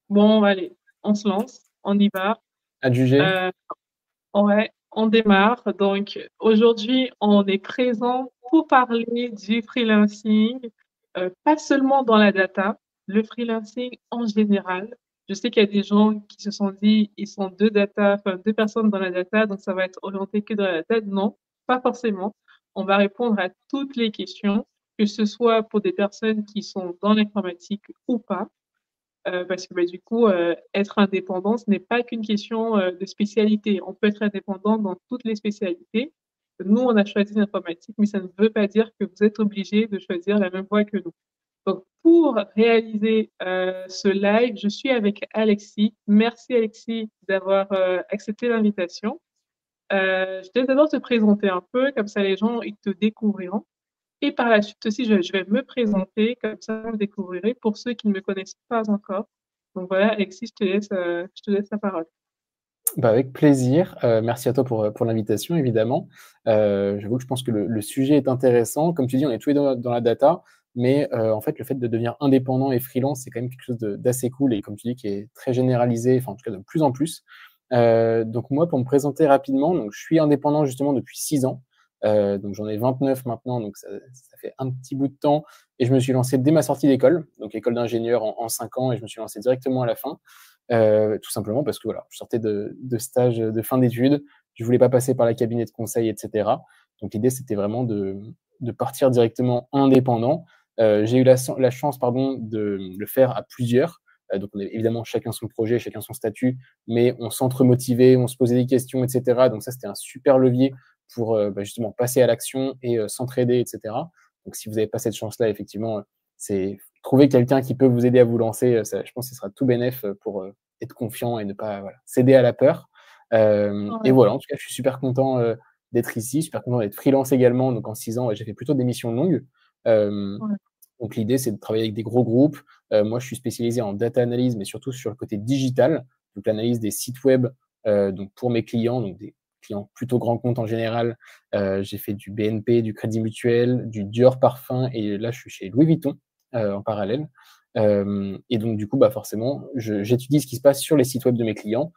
Bon, allez, on se lance, on y va. Adjugé? Euh, ouais, on démarre. Donc, aujourd'hui, on est présent pour parler du freelancing, pas seulement dans la data, le freelancing en général. Je sais qu'il y a des gens qui se sont dit, ils sont deux data, enfin, deux personnes dans la data, donc ça va être orienté que dans la data. Non, pas forcément. On va répondre à toutes les questions, que ce soit pour des personnes qui sont dans l'informatique ou pas. Parce que bah, du coup, être indépendant, ce n'est pas qu'une question de spécialité. On peut être indépendant dans toutes les spécialités. Nous, on a choisi l'informatique, mais ça ne veut pas dire que vous êtes obligé de choisir la même voie que nous. Donc, pour réaliser ce live, je suis avec Alexis. Merci Alexis d'avoir accepté l'invitation. Je te laisse d'abord te présenter un peu, comme ça les gens ils te découvriront. Et par la suite aussi, je vais me présenter, comme ça vous découvrirez pour ceux qui ne me connaissent pas encore. Donc voilà, Alexis, je te laisse la parole. Bah, avec plaisir. Merci à toi pour l'invitation, évidemment. J'avoue que je pense que le sujet est intéressant. Comme tu dis, on est tous les deux dans la data, mais en fait, le fait de devenir indépendant et freelance, c'est quand même quelque chose d'assez cool et comme tu dis, qui est très généralisé, enfin en tout cas de plus en plus. Donc moi, pour me présenter rapidement, donc je suis indépendant justement depuis 6 ans. Donc j'en ai 29 maintenant, donc ça fait un petit bout de temps. Et je me suis lancé dès ma sortie d'école, donc école d'ingénieur en 5 ans, et je me suis lancé directement à la fin. Tout simplement parce que voilà, je sortais de stage de fin d'études, je voulais pas passer par la cabinet de conseil, etc. Donc l'idée, c'était vraiment de partir directement indépendant. J'ai eu la chance pardon, de le faire à plusieurs. Donc on est évidemment chacun son projet, chacun son statut, mais on s'entre-motivait, on se posait des questions, etc. Donc ça, c'était un super levier pour justement passer à l'action et s'entraider, etc. Donc si vous n'avez pas cette chance-là, effectivement, c'est trouver quelqu'un qui peut vous aider à vous lancer. Ça, je pense que ce sera tout bénef pour être confiant et ne pas voilà, céder à la peur. Et Ouais, voilà, en tout cas, je suis super content d'être ici, super content d'être freelance également. Donc en 6 ans, ouais, j'ai fait plutôt des missions longues. Euh, ouais, donc l'idée, c'est de travailler avec des gros groupes. Moi, je suis spécialisé en data analyse, mais surtout sur le côté digital, donc l'analyse des sites web donc pour mes clients, donc des clients plutôt grands comptes en général. J'ai fait du BNP, du Crédit Mutuel, du Dior Parfum, et là, je suis chez Louis Vuitton en parallèle. Et donc, du coup, bah, forcément, j'étudie ce qui se passe sur les sites web de mes clients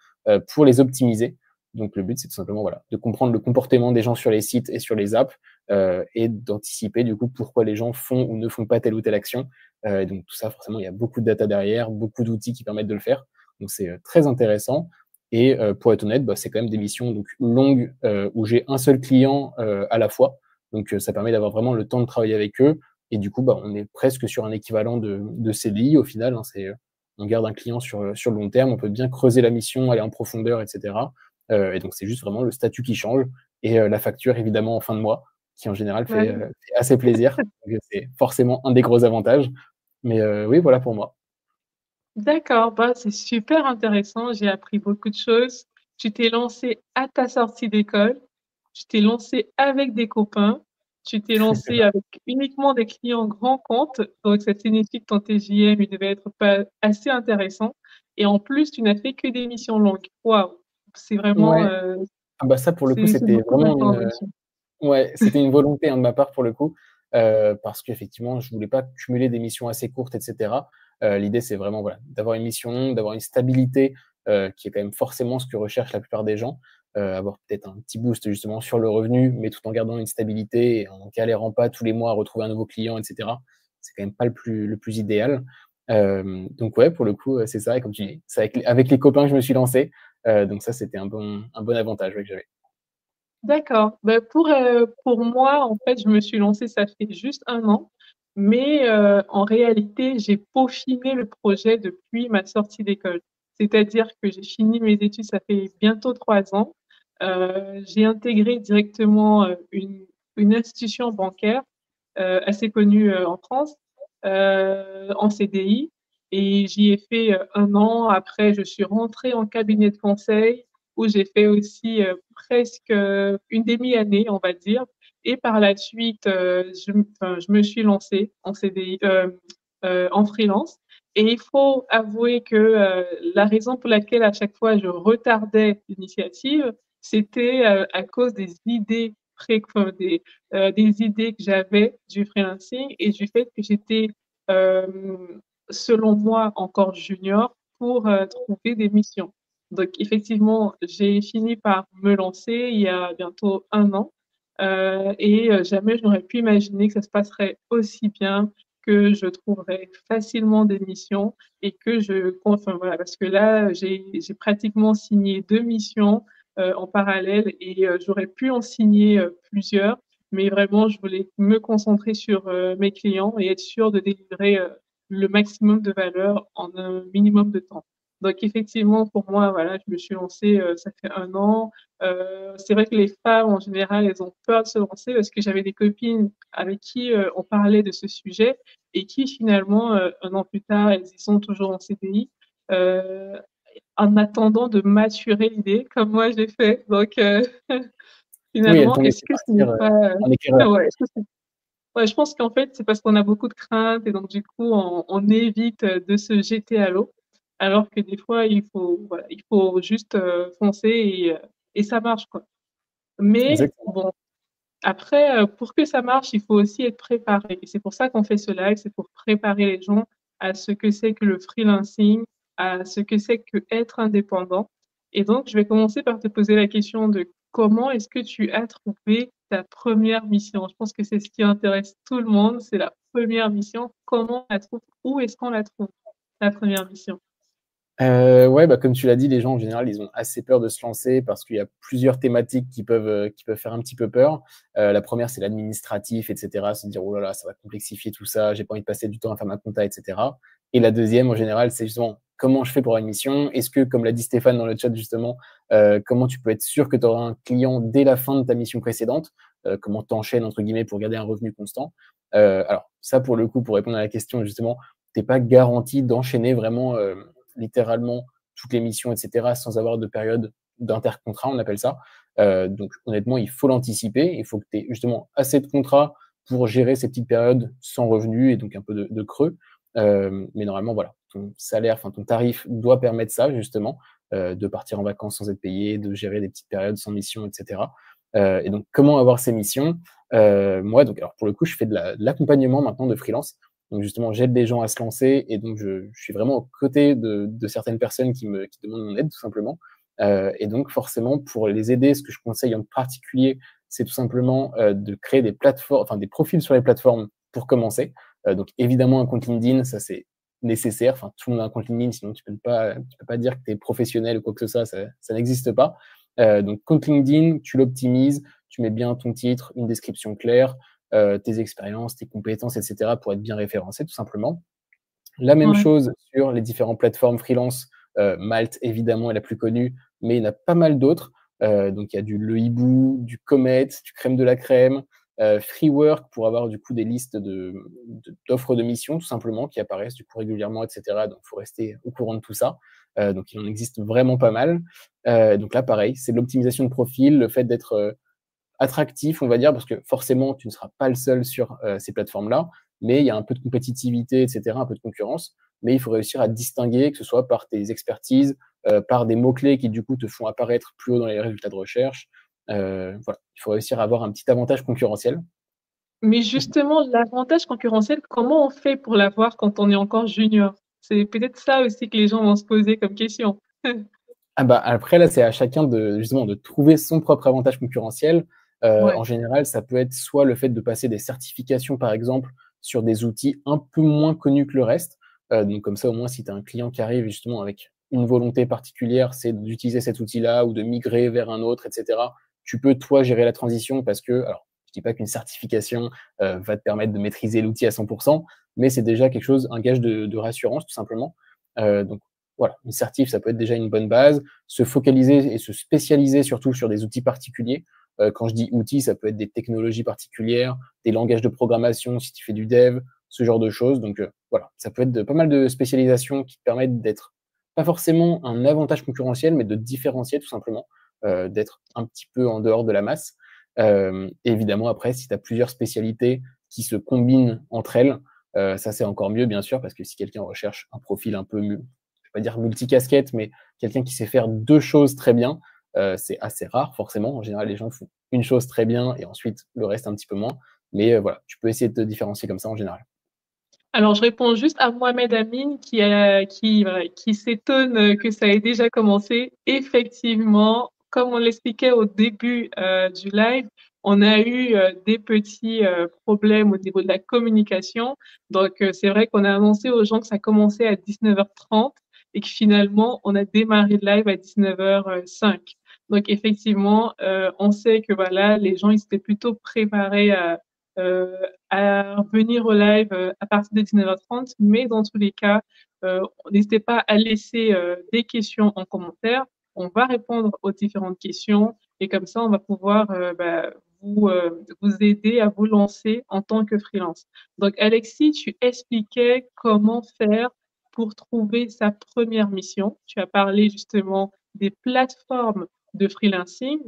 pour les optimiser. Donc, le but, c'est tout simplement voilà, de comprendre le comportement des gens sur les sites et sur les apps et d'anticiper, du coup, pourquoi les gens font ou ne font pas telle ou telle action. Et donc, tout ça, forcément, il y a beaucoup de data derrière, beaucoup d'outils qui permettent de le faire. Donc, c'est très intéressant. Et pour être honnête, bah, c'est quand même des missions donc, longues où j'ai un seul client à la fois. Donc, ça permet d'avoir vraiment le temps de travailler avec eux. Et du coup, bah, on est presque sur un équivalent de CDI au final. Hein, on garde un client sur le long terme, on peut bien creuser la mission, aller en profondeur, etc. Et donc, c'est juste vraiment le statut qui change et la facture, évidemment, en fin de mois, qui en général ouais. fait assez plaisir. C'est forcément un des gros avantages. Mais oui, voilà pour moi. D'accord, bah, c'est super intéressant. J'ai appris beaucoup de choses. Tu t'es lancé à ta sortie d'école. Tu t'es lancé avec des copains. Tu t'es lancé avec uniquement des clients grands comptes. Donc, ça signifie que ton TJM, il devait être pas assez intéressant. Et en plus, tu n'as fait que des missions longues. Waouh! C'est vraiment, Ouais, ah bah ça pour le coup, c'est c'était beaucoup vraiment d'informations. ouais, c'était une volonté hein, de ma part pour le coup, parce qu'effectivement, je voulais pas cumuler des missions assez courtes, etc. L'idée, c'est vraiment voilà, d'avoir une mission, d'avoir une stabilité, qui est quand même forcément ce que recherchent la plupart des gens. Avoir peut-être un petit boost justement sur le revenu, mais tout en gardant une stabilité et en galérant pas tous les mois à retrouver un nouveau client, etc. C'est quand même pas le plus idéal. Donc ouais, pour le coup, c'est ça. Et comme tu dis, c'est avec les copains que je me suis lancé. Donc ça, c'était un bon avantage ouais, que j'avais. D'accord. Ben, pour moi, en fait, je me suis lancée, ça fait juste un an, mais en réalité, j'ai peaufiné le projet depuis ma sortie d'école. C'est-à-dire que j'ai fini mes études, ça fait bientôt 3 ans. J'ai intégré directement une institution bancaire assez connue en France en CDI et j'y ai fait un an. Après, je suis rentrée en cabinet de conseil où j'ai fait aussi presque une demi-année, on va dire. Et par la suite, enfin, je me suis lancée en CDI, en freelance. Et il faut avouer que la raison pour laquelle à chaque fois je retardais l'initiative, c'était à cause des idées enfin, des idées que j'avais du freelancing et du fait que j'étais, euh, selon moi, encore junior pour trouver des missions. Donc effectivement, j'ai fini par me lancer il y a bientôt 1 an et jamais je n'aurais pu imaginer que ça se passerait aussi bien, que je trouverais facilement des missions et que enfin voilà, parce que là, j'ai pratiquement signé 2 missions en parallèle et j'aurais pu en signer plusieurs, mais vraiment, je voulais me concentrer sur mes clients et être sûre de délivrer le maximum de valeur en un minimum de temps. Donc effectivement, pour moi, voilà, je me suis lancée, ça fait 1 an. C'est vrai que les femmes, en général, elles ont peur de se lancer parce que j'avais des copines avec qui on parlait de ce sujet et qui finalement, 1 an plus tard, elles y sont toujours en CDI, heu, en attendant de maturer l'idée comme moi j'ai fait. Donc Oui, elle finalement, t'ont est-ce laissé que ce n'est partir, pas en éclaireur. ouais, est-ce que c'est ouais, je pense qu'en fait, c'est parce qu'on a beaucoup de craintes et donc du coup, on évite de se jeter à l'eau, alors que des fois, il faut voilà, il faut juste foncer et ça marche, quoi. Mais Exactement. bon, après, pour que ça marche, il faut aussi être préparé et c'est pour ça qu'on fait ce live, c'est pour préparer les gens à ce que c'est que le freelancing, à ce que c'est qu'être indépendant et donc je vais commencer par te poser la question de comment est-ce que tu as trouvé ta première mission? Je pense que c'est ce qui intéresse tout le monde, c'est la première mission. Comment on la trouve? Où est-ce qu'on la trouve, la première mission? Ouais, bah, comme tu l'as dit, les gens en général, ils ont assez peur de se lancer parce qu'il y a plusieurs thématiques qui peuvent faire un petit peu peur. La première, c'est l'administratif et cetera, se dire: «Oh là là, ça va complexifier tout ça, j'ai pas envie de passer du temps à faire ma compta» et cetera. Et la deuxième, en général, c'est justement: comment je fais pour avoir une mission? Est-ce que, comme l'a dit Stéphane dans le chat justement, comment tu peux être sûr que tu auras un client dès la fin de ta mission précédente? Comment tu «enchaînes» entre guillemets pour garder un revenu constant? Alors ça, pour le coup, pour répondre à la question justement, tu pas garanti d'enchaîner vraiment, littéralement toutes les missions, et cetera, sans avoir de période d'intercontrat, on appelle ça. Donc honnêtement, il faut l'anticiper. Il faut que tu aies justement assez de contrats pour gérer ces petites périodes sans revenus et donc un peu de creux. Mais normalement, voilà, ton salaire, enfin ton tarif doit permettre ça justement, de partir en vacances sans être payé, de gérer des petites périodes sans mission, et cetera. Et donc comment avoir ces missions? Moi, donc alors pour le coup, je fais de l'accompagnement maintenant de freelance. Donc justement, j'aide des gens à se lancer et donc je suis vraiment aux côtés de certaines personnes qui demandent mon aide tout simplement. Et donc forcément, pour les aider, ce que je conseille en particulier, c'est tout simplement de créer des plateformes, enfin des profils sur les plateformes pour commencer. Donc évidemment, un compte LinkedIn, ça c'est nécessaire. Enfin, tout le monde a un compte LinkedIn, sinon tu peux pas dire que tu es professionnel ou quoi que ce soit, ça n'existe pas. Donc compte LinkedIn, tu l'optimises, tu mets bien ton titre, une description claire, tes expériences, tes compétences, et cetera, pour être bien référencé, tout simplement. La même Ouais, chose sur les différentes plateformes freelance. Malte, évidemment, est la plus connue, mais il y en a pas mal d'autres. Donc, il y a Le Hibou, du Comet, du Crème de la Crème, Freework pour avoir du coup des listes d'offres de missions, tout simplement, qui apparaissent du coup régulièrement, et cetera. Donc, il faut rester au courant de tout ça. Donc, il en existe vraiment pas mal. Donc là, pareil, c'est de l'optimisation de profil, le fait d'être attractif, on va dire, parce que forcément, tu ne seras pas le seul sur ces plateformes-là, mais il y a un peu de compétitivité, et cetera, un peu de concurrence, mais il faut réussir à te distinguer, que ce soit par tes expertises, par des mots-clés qui, du coup, te font apparaître plus haut dans les résultats de recherche. Voilà, il faut réussir à avoir un petit avantage concurrentiel. mais justement, l'avantage concurrentiel, comment on fait pour l'avoir quand on est encore junior? C'est peut-être ça aussi que les gens vont se poser comme question. Ah bah, après là, c'est à chacun de justement de trouver son propre avantage concurrentiel. En Ouais, général, ça peut être soit le fait de passer des certifications, par exemple, sur des outils un peu moins connus que le reste. Donc comme ça, au moins, si tu as un client qui arrive justement avec une volonté particulière, c'est d'utiliser cet outil-là ou de migrer vers un autre, et cetera. Tu peux, toi, gérer la transition parce que alors, je dis pas qu'une certification, va te permettre de maîtriser l'outil à 100, mais c'est déjà quelque chose, un gage de rassurance, tout simplement. Donc voilà, une certif, ça peut être déjà une bonne base. Se focaliser et se spécialiser surtout sur des outils particuliers. Quand je dis outils, ça peut être des technologies particulières, des langages de programmation si tu fais du dev, ce genre de choses. Donc voilà, ça peut être pas mal de spécialisations qui te permettent d'être pas forcément un avantage concurrentiel, mais de différencier tout simplement, d'être un petit peu en dehors de la masse. Évidemment, après, si tu as plusieurs spécialités qui se combinent entre elles, ça c'est encore mieux, bien sûr, parce que si quelqu'un recherche un profil un peu pas dire multicasquette, mais quelqu'un qui sait faire deux choses très bien, c'est assez rare forcément. En général, les gens font une chose très bien et ensuite le reste un petit peu moins. Mais voilà, tu peux essayer de te différencier comme ça en général. Alors, je réponds juste à Mohamed Amin voilà, qui s'étonne que ça ait déjà commencé. Effectivement, comme on l'expliquait au début du live, on a eu des petits problèmes au niveau de la communication. Donc, c'est vrai qu'on a annoncé aux gens que ça commençait à 19h30 et que finalement, on a démarré le live à 19h05. Donc, effectivement, on sait que voilà, les gens, ils étaient plutôt préparés euh, à venir au live à partir de 19h30, mais dans tous les cas, n'hésitez pas à laisser des questions en commentaire. On va répondre aux différentes questions et comme ça, on va pouvoir vous aider à vous lancer en tant que freelance. Donc, Alexis, tu expliquais comment faire pour trouver sa première mission. Tu as parlé justement des plateformes de freelancing.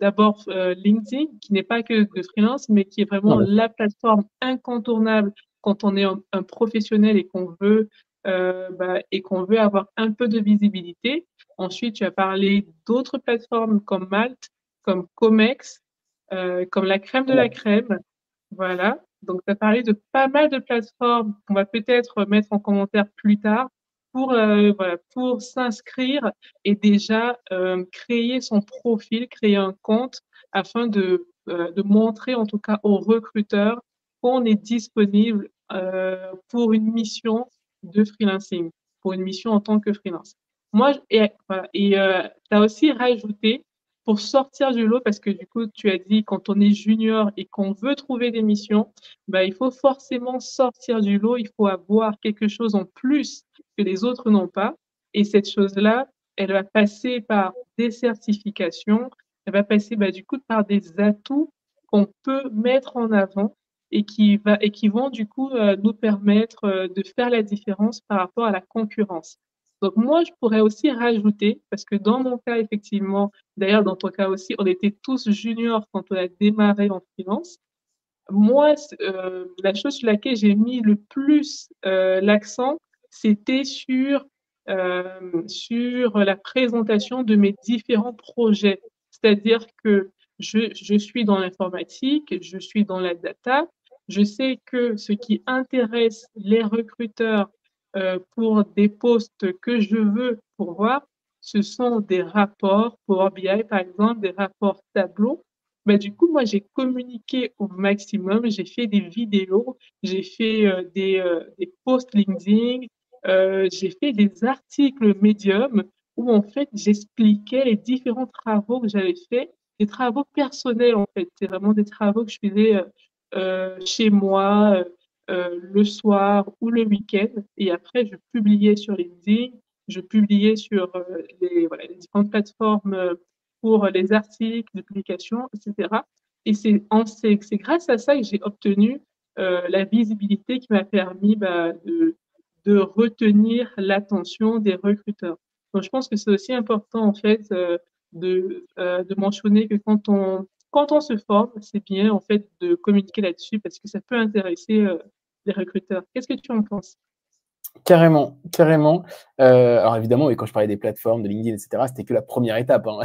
D'abord LinkedIn, qui n'est pas que de freelance, mais qui est Non, vraiment bien sûr. la plateforme incontournable quand on est un professionnel et qu'on veut avoir un peu de visibilité. Ensuite, tu as parlé d'autres plateformes comme Malte, comme Comex, comme la crème de la Ouais. crème. Voilà. Donc, tu as parlé de pas mal de plateformes qu'on va peut-être mettre en commentaire plus tard voilà, pour s'inscrire et déjà créer son profil, créer un compte afin de montrer en tout cas aux recruteurs qu'on est disponible pour une mission de freelancing, pour une mission en tant que freelance. Moi, voilà, tu as aussi rajouté pour sortir du lot, parce que du coup, tu as dit quand on est junior et qu'on veut trouver des missions, bah, il faut forcément sortir du lot, il faut avoir quelque chose en plus que les autres n'ont pas. Et cette chose-là, elle va passer par des certifications, elle va passer du coup par des atouts qu'on peut mettre en avant et qui vont du coup nous permettre de faire la différence par rapport à la concurrence. Donc moi, je pourrais aussi rajouter, parce que dans mon cas, effectivement, d'ailleurs dans ton cas aussi, on était tous juniors quand on a démarré en finance. Moi, la chose sur laquelle j'ai mis le plus l'accent, c'était sur la présentation de mes différents projets. C'est-à-dire que je suis dans l'informatique, je suis dans la data. Je sais que ce qui intéresse les recruteurs pour des postes que je veux pourvoir, ce sont des rapports Power BI, par exemple, des rapports tableaux. Du coup, moi, j'ai communiqué au maximum. J'ai fait des vidéos, j'ai fait des posts LinkedIn, j'ai fait des articles Medium où, en fait, j'expliquais les différents travaux que j'avais faits, des travaux personnels, en fait. C'est vraiment des travaux que je faisais chez moi, le soir ou le week-end. Et après, je publiais sur LinkedIn, je publiais sur voilà, les différentes plateformes pour les articles de publication, etc. Et c'est grâce à ça que j'ai obtenu la visibilité qui m'a permis de retenir l'attention des recruteurs. Donc, je pense que c'est aussi important, en fait, de mentionner que quand on se forme, c'est bien, en fait, de communiquer là-dessus parce que ça peut intéresser les recruteurs. Qu'est-ce que tu en penses? Carrément, carrément. Alors évidemment, oui, quand je parlais des plateformes, de LinkedIn et cetera, c'était que la première étape, hein.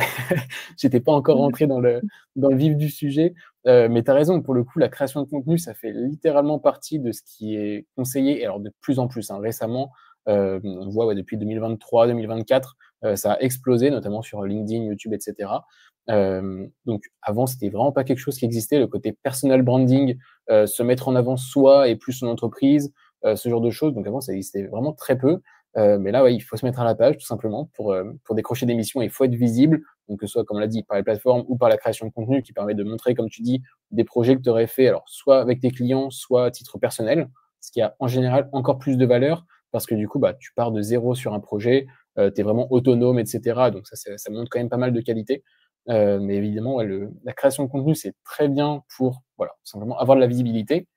J'étais pas encore rentré dans le vif du sujet, mais tu as raison, pour le coup, la création de contenu, ça fait littéralement partie de ce qui est conseillé et alors de plus en plus, hein. Récemment, on voit, ouais, depuis 2023-2024, ça a explosé, notamment sur LinkedIn, YouTube et cetera. Donc avant, c'était vraiment pas quelque chose qui existait, le côté personal branding, se mettre en avant soi et plus son entreprise, ce genre de choses. Donc avant, ça existait vraiment très peu. Mais là, ouais, il faut se mettre à la page, tout simplement, pour décrocher des missions. Il faut être visible, donc que ce soit, comme on l'a dit, par les plateformes ou par la création de contenu qui permet de montrer, comme tu dis, des projets que tu aurais fait, alors soit avec tes clients, soit à titre personnel, ce qui a en général encore plus de valeur parce que du coup, bah, tu pars de zéro sur un projet, tu es vraiment autonome, etc. Donc ça montre quand même pas mal de qualité. Mais évidemment, ouais, la création de contenu, c'est très bien pour voilà, simplement avoir de la visibilité,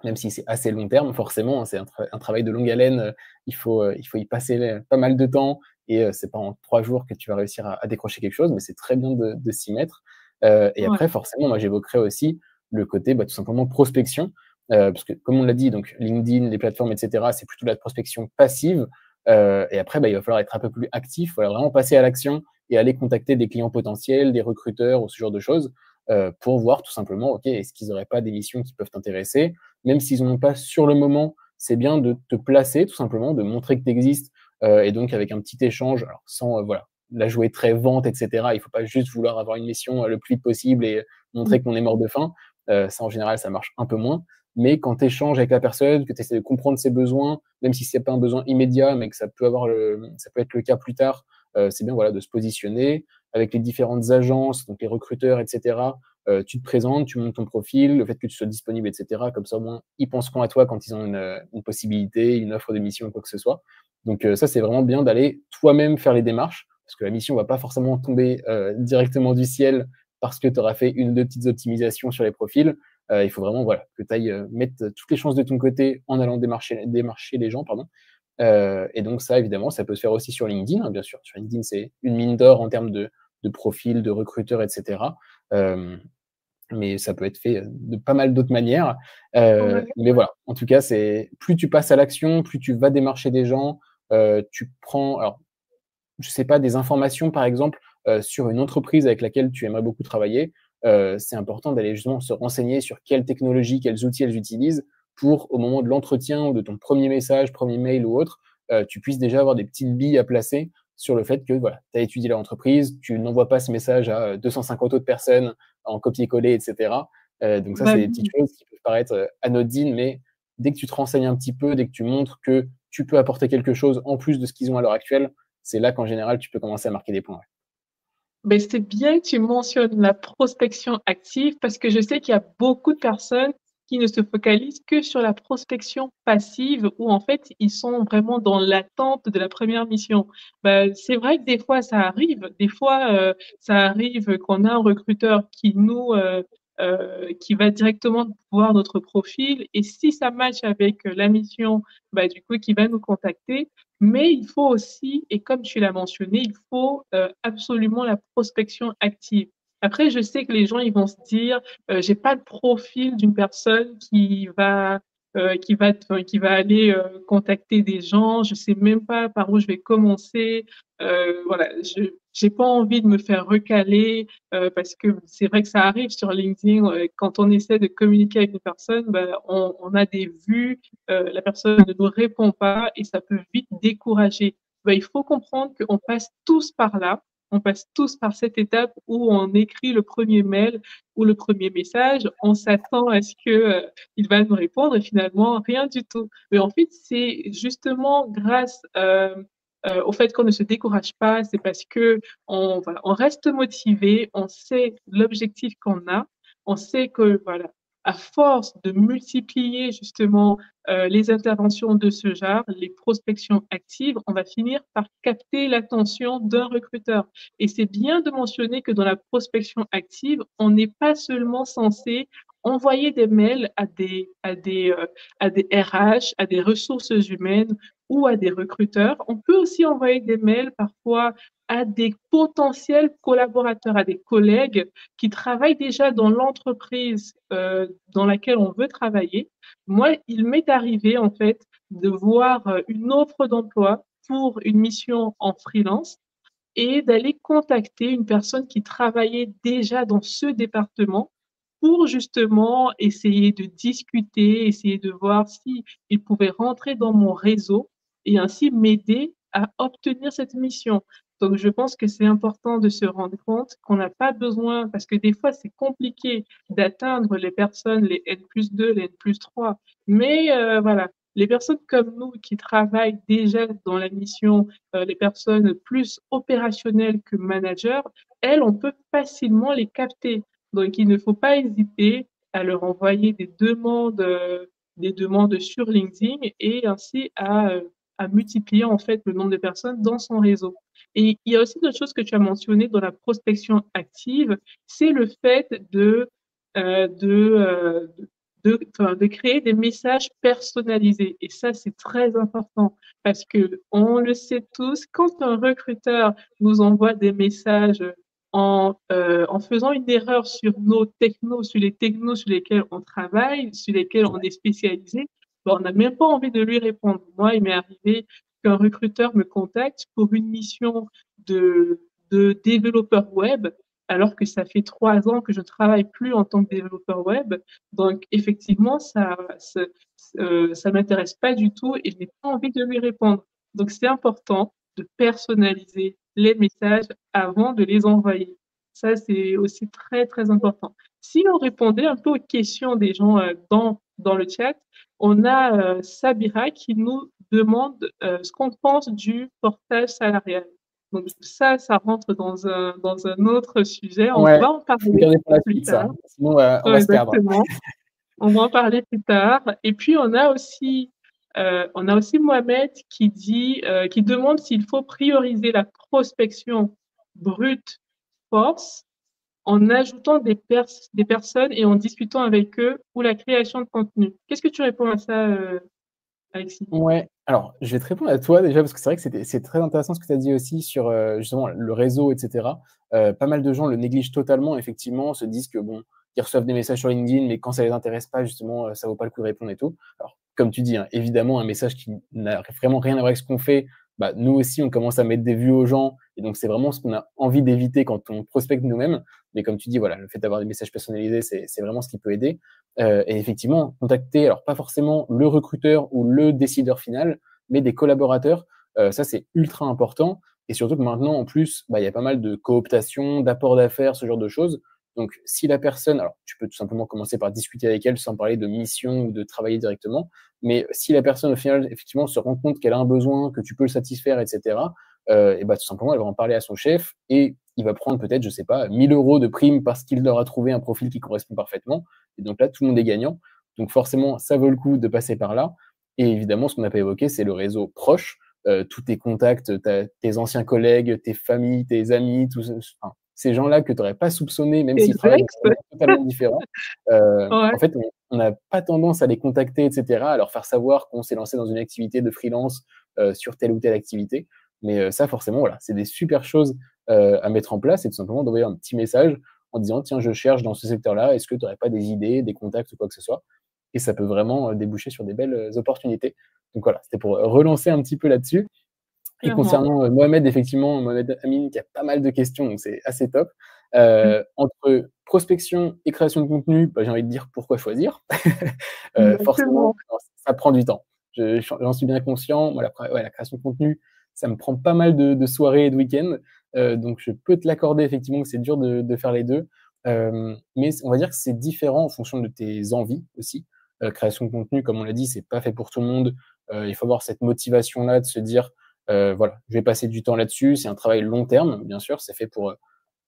même si c'est assez long terme, forcément, hein, c'est un travail de longue haleine, il faut y passer pas mal de temps et c'est pas en 3 jours que tu vas réussir à décrocher quelque chose, mais c'est très bien de s'y mettre. Et Ouais, après forcément, moi j'évoquerais aussi le côté, bah, tout simplement prospection, parce que comme on l'a dit, donc LinkedIn, les plateformes et cetera, c'est plutôt de la prospection passive, et après, bah, il va falloir être un peu plus actif, il va vraiment passer à l'action et aller contacter des clients potentiels, des recruteurs ou ce genre de choses, pour voir tout simplement, OK, est-ce qu'ils n'auraient pas des missions qui peuvent t'intéresser? Même s'ils n'en ont pas sur le moment, c'est bien de te placer tout simplement, de montrer que tu existes et donc avec un petit échange, alors sans voilà, la jouer très vente, etc. Il ne faut pas juste vouloir avoir une mission le plus vite possible et montrer qu'on est mort de faim. Ça, en général, ça marche un peu moins. Mais quand tu échanges avec la personne, que tu essaies de comprendre ses besoins, même si ce n'est pas un besoin immédiat, mais que ça peut être le cas plus tard, c'est bien voilà, de se positionner avec les différentes agences, donc les recruteurs, etc. Tu te présentes, tu montes ton profil, le fait que tu sois disponible, etc. Comme ça, au moins, ils penseront à toi quand ils ont une possibilité, une offre de mission ou quoi que ce soit. Donc ça, c'est vraiment bien d'aller toi-même faire les démarches, parce que la mission ne va pas forcément tomber directement du ciel parce que tu auras fait une ou deux petites optimisations sur les profils. Il faut vraiment voilà, que tu ailles mettre toutes les chances de ton côté en allant démarcher les gens. Pardon. Et donc ça, évidemment, ça peut se faire aussi sur LinkedIn, hein, bien sûr. Sur LinkedIn, c'est une mine d'or en termes de profils, de recruteurs, etc. Mais ça peut être fait de pas mal d'autres manières. Ouais. Mais voilà, en tout cas, c'est plus tu passes à l'action, plus tu vas démarcher des gens, tu prends, alors, je sais pas, des informations, par exemple, sur une entreprise avec laquelle tu aimerais beaucoup travailler. C'est important d'aller justement se renseigner sur quelles technologies, quels outils elles utilisent pour, au moment de l'entretien ou de ton premier message, premier mail ou autre, tu puisses déjà avoir des petites billes à placer sur le fait que voilà, tu as étudié l'entreprise, tu n'envoies pas ce message à 250 autres personnes en copier-coller, etc. Donc ça, Bah c'est des petites oui. choses qui peuvent paraître anodines, mais dès que tu te renseignes un petit peu, dès que tu montres que tu peux apporter quelque chose en plus de ce qu'ils ont à l'heure actuelle, c'est là qu'en général, tu peux commencer à marquer des points. Ouais. Beh, c'est bien que tu mentionnes la prospection active parce que je sais qu'il y a beaucoup de personnes qui ne se focalisent que sur la prospection passive où en fait, ils sont vraiment dans l'attente de la première mission. Bah, c'est vrai que des fois ça arrive, des fois, ça arrive qu'on a un recruteur qui va directement voir notre profil et si ça match avec, la mission, bah, du coup, qui va nous contacter. Mais il faut aussi, et comme tu l'as mentionné, il faut absolument la prospection active. Après, je sais que les gens, ils vont se dire, j'ai pas le profil d'une personne qui va aller contacter des gens. Je sais même pas par où je vais commencer. Voilà, je j'ai pas envie de me faire recaler parce que c'est vrai que ça arrive sur LinkedIn quand on essaie de communiquer avec une personne, ben, on a des vues la personne ne nous répond pas et ça peut vite décourager. Ben, il faut comprendre qu'on passe tous par là, on passe tous par cette étape où on écrit le premier mail ou le premier message, on s'attend à ce que il va nous répondre et finalement rien du tout. Mais en fait, c'est justement grâce au fait qu'on ne se décourage pas, c'est parce que voilà, on reste motivé, on sait l'objectif qu'on a, on sait que voilà, à force de multiplier justement les interventions de ce genre, les prospections actives, on va finir par capter l'attention d'un recruteur. Et c'est bien de mentionner que dans la prospection active, on n'est pas seulement censé envoyer des mails à des RH, à des ressources humaines ou à des recruteurs. On peut aussi envoyer des mails parfois à des potentiels collaborateurs, à des collègues qui travaillent déjà dans l'entreprise dans laquelle on veut travailler. Moi, il m'est arrivé en fait de voir une offre d'emploi pour une mission en freelance et d'aller contacter une personne qui travaillait déjà dans ce département pour justement essayer de discuter, essayer de voir si il pouvait rentrer dans mon réseau et ainsi m'aider à obtenir cette mission. Donc, je pense que c'est important de se rendre compte qu'on n'a pas besoin, parce que des fois, c'est compliqué d'atteindre les personnes, les N+2, les N+3. Mais voilà, les personnes comme nous qui travaillent déjà dans la mission, les personnes plus opérationnelles que managers, elles, on peut facilement les capter. Donc, il ne faut pas hésiter à leur envoyer des demandes sur LinkedIn et ainsi à multiplier en fait le nombre de personnes dans son réseau. Et il y a aussi d'autres choses que tu as mentionnées dans la prospection active, c'est le fait euh, de, euh, de créer des messages personnalisés. Et ça, c'est très important parce que on le sait tous, quand un recruteur nous envoie des messages en faisant une erreur sur nos technos, sur les technos sur lesquels on travaille, sur lesquels on est spécialisé, ben, on n'a même pas envie de lui répondre. Moi, il m'est arrivé qu'un recruteur me contacte pour une mission de développeur web. alors que ça fait 3 ans que je ne travaille plus en tant que développeur web. Donc, effectivement, ça m'intéresse pas du tout et je n'ai pas envie de lui répondre. Donc, c'est important de personnaliser les messages avant de les envoyer. Ça, c'est aussi très, très important. Si on répondait un peu aux questions des gens dans le chat, on a Sabira qui nous demande ce qu'on pense du portage salarial. Donc ça rentre dans un autre sujet. On Ouais, va en faut parler garder pour la plus suite ça, tard. sinon on Ouais, va se perdre. exactement. On va en parler plus tard. Et puis on a aussi Mohamed qui demande s'il faut prioriser la prospection brute force en ajoutant des personnes et en discutant avec eux ou la création de contenu. Qu'est-ce que tu réponds à ça, Alexis? Ouais, alors je vais te répondre à toi déjà parce que c'est vrai que c'est très intéressant ce que tu as dit aussi sur, justement le réseau et cetera. Pas mal de gens le négligent totalement effectivement, se disent que bon, ils reçoivent des messages sur LinkedIn, mais quand ça les intéresse pas justement, ça vaut pas le coup de répondre et tout. Alors comme tu dis, hein, évidemment un message qui n'a vraiment rien à voir avec ce qu'on fait, bah, nous aussi on commence à mettre des vues aux gens et donc c'est vraiment ce qu'on a envie d'éviter quand on prospecte nous-mêmes. Mais comme tu dis, voilà, le fait d'avoir des messages personnalisés, c'est vraiment ce qui peut aider. Et effectivement, contacter, alors pas forcément le recruteur ou le décideur final, mais des collaborateurs, ça c'est ultra important. Et surtout que maintenant, en plus, bah, il y a pas mal de cooptation, d'apport d'affaires, ce genre de choses. Donc, si la personne, alors tu peux tout simplement commencer par discuter avec elle sans parler de mission ou de travailler directement, mais si la personne au final, effectivement, se rend compte qu'elle a un besoin, que tu peux le satisfaire, etc., et bah, tout simplement, elle va en parler à son chef et il va prendre peut-être, je sais pas, 1 000 € de prime parce qu'il leur a trouvé un profil qui correspond parfaitement. Et donc là, tout le monde est gagnant. Donc forcément, ça vaut le coup de passer par là. Et évidemment, ce qu'on n'a pas évoqué, c'est le réseau proche, tous tes contacts, tes anciens collègues, tes familles, tes amis, enfin, ces gens-là que tu n'aurais pas soupçonnés, même s'ils travaillent dans Exact. un domaine totalement différent. En Ouais. fait, on n'a pas tendance à les contacter, etc., à leur faire savoir qu'on s'est lancé dans une activité de freelance sur telle ou telle activité. Mais ça, forcément, voilà, c'est des super choses à mettre en place et tout simplement d'envoyer un petit message en disant tiens, je cherche dans ce secteur-là, est-ce que tu n'aurais pas des idées, des contacts ou quoi que ce soit? Et ça peut vraiment déboucher sur des belles opportunités. Donc voilà, c'était pour relancer un petit peu là-dessus. Et Clairement. concernant Mohamed, effectivement, Mohamed Amin qui a pas mal de questions, donc c'est assez top. Mmh. Entre prospection et création de contenu, bah, j'ai envie de dire pourquoi choisir? Forcément, Exactement. ça prend du temps. J'en suis bien conscient. Moi, ouais, la création de contenu, ça me prend pas mal de soirées et de week-ends. Donc je peux te l'accorder effectivement que c'est dur de faire les 2. Mais on va dire que c'est différent en fonction de tes envies aussi. Création de contenu, comme on l'a dit, c'est pas fait pour tout le monde. Il faut avoir cette motivation-là de se dire, voilà, je vais passer du temps là-dessus. C'est un travail long terme, bien sûr. C'est fait pour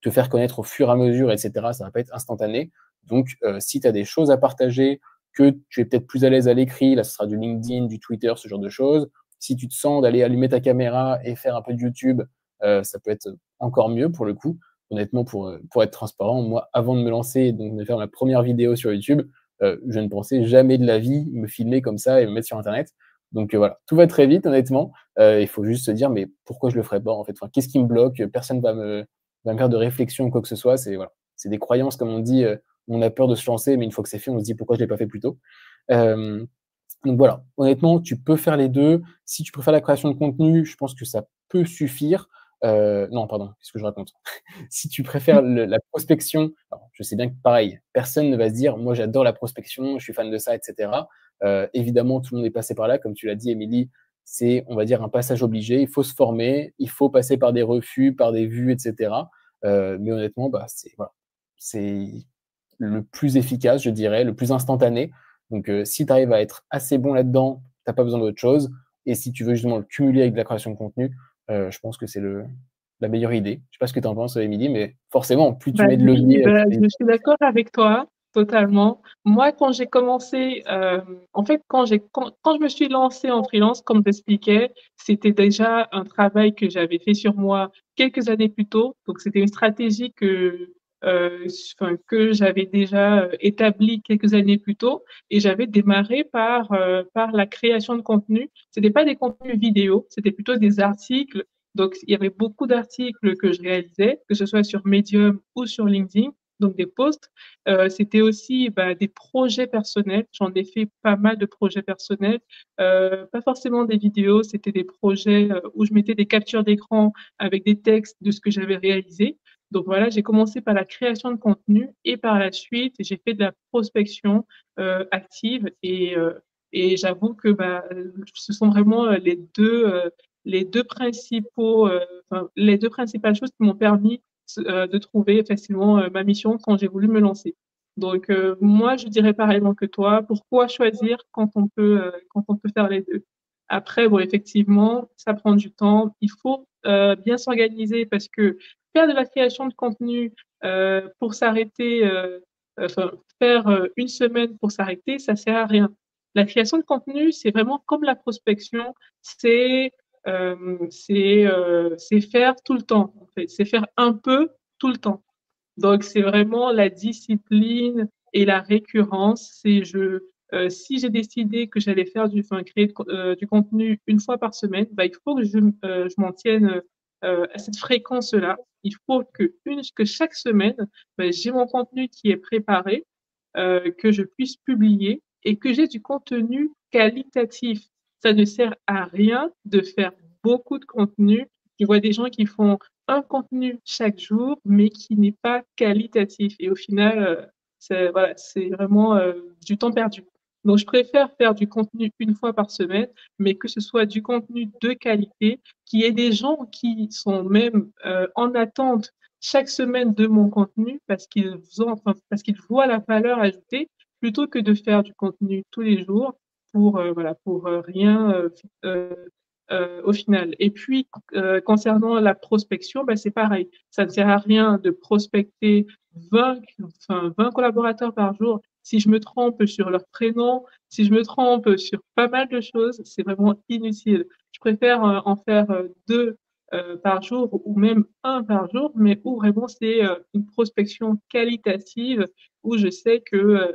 te faire connaître au fur et à mesure, etc. Ça va pas être instantané. Donc, si tu as des choses à partager, que tu es peut-être plus à l'aise à l'écrit, là, ce sera du LinkedIn, du Twitter, ce genre de choses. Si tu te sens d'aller allumer ta caméra et faire un peu de YouTube, ça peut être encore mieux pour le coup. Honnêtement, pour être transparent, moi, avant de me lancer et donc de faire ma première vidéo sur YouTube, je ne pensais jamais de la vie me filmer comme ça et me mettre sur Internet. Donc voilà, tout va très vite, honnêtement. Il faut juste se dire, mais pourquoi je le ferais pas en fait, enfin, qu'est-ce qui me bloque? Personne va me faire de réflexion ou quoi que ce soit. C'est voilà, c'est des croyances, comme on dit. On a peur de se lancer, mais une fois que c'est fait, on se dit pourquoi je l'ai pas fait plus tôt. Euh, donc voilà, honnêtement, tu peux faire les deux. Si tu préfères la création de contenu, je pense que ça peut suffire. Non, pardon, qu'est-ce que je raconte? Si tu préfères la prospection, alors, je sais bien que pareil, personne ne va se dire, moi j'adore la prospection, je suis fan de ça, etc. Évidemment, tout le monde est passé par là, comme tu l'as dit, Émilie, c'est, on va dire, un passage obligé. Il faut se former, il faut passer par des refus, par des vues, etc. Mais honnêtement, bah, voilà, c'est le plus efficace, je dirais, le plus instantané. Donc, si tu arrives à être assez bon là-dedans, tu n'as pas besoin d'autre chose. Et si tu veux justement le cumuler avec de la création de contenu, je pense que c'est la meilleure idée. Je sais pas ce que tu en penses, Émilie, mais forcément, plus tu Bah mets de oui, levier, bah, plus je suis d'accord avec toi, totalement. Moi, quand j'ai commencé, en fait, quand je me suis lancée en freelance, comme j'expliquais, c'était déjà un travail que j'avais fait sur moi quelques années plus tôt. Donc, c'était une stratégie que j'avais déjà établie quelques années plus tôt. Et j'avais démarré par la création de contenu. C'était pas des contenus vidéo, c'était plutôt des articles. Donc, il y avait beaucoup d'articles que je réalisais, que ce soit sur Medium ou sur LinkedIn, donc des posts. C'était aussi bah, des projets personnels. J'en ai fait pas mal de projets personnels. Pas forcément des vidéos, c'était des projets où je mettais des captures d'écran avec des textes de ce que j'avais réalisé. Donc voilà, j'ai commencé par la création de contenu et par la suite, j'ai fait de la prospection active et j'avoue que bah, ce sont vraiment les deux principaux, enfin, les deux principales choses qui m'ont permis de trouver facilement ma mission quand j'ai voulu me lancer. Donc moi, je dirais pareillement que toi. Pourquoi choisir quand on peut faire les deux? Après, bon, effectivement, ça prend du temps. Il faut bien s'organiser parce que faire de la création de contenu pour s'arrêter, enfin, faire une semaine pour s'arrêter, ça sert à rien. La création de contenu, c'est vraiment comme la prospection, c'est c'est faire tout le temps, en fait. C'est faire un peu tout le temps. Donc, c'est vraiment la discipline et la récurrence. Si j'ai décidé que j'allais faire enfin, créer du contenu une fois par semaine, bah, il faut que je m'en tienne à cette fréquence-là. Il faut que chaque semaine, bah, j'ai mon contenu qui est préparé, que je puisse publier et que j'ai du contenu qualitatif. Ça ne sert à rien de faire beaucoup de contenu. Je vois des gens qui font un contenu chaque jour, mais qui n'est pas qualitatif. Et au final, voilà, c'est vraiment du temps perdu. Donc, je préfère faire du contenu une fois par semaine, mais que ce soit du contenu de qualité, qu'il y ait des gens qui sont même en attente chaque semaine de mon contenu parce qu'ils voient la valeur ajoutée, plutôt que de faire du contenu tous les jours pour rien au final. Et puis, concernant la prospection, ben, c'est pareil. Ça ne sert à rien de prospecter 20 collaborateurs par jour. Si je me trompe sur leur prénom, si je me trompe sur pas mal de choses, c'est vraiment inutile. Je préfère en faire deux par jour ou même un par jour, mais où vraiment c'est une prospection qualitative, où je sais que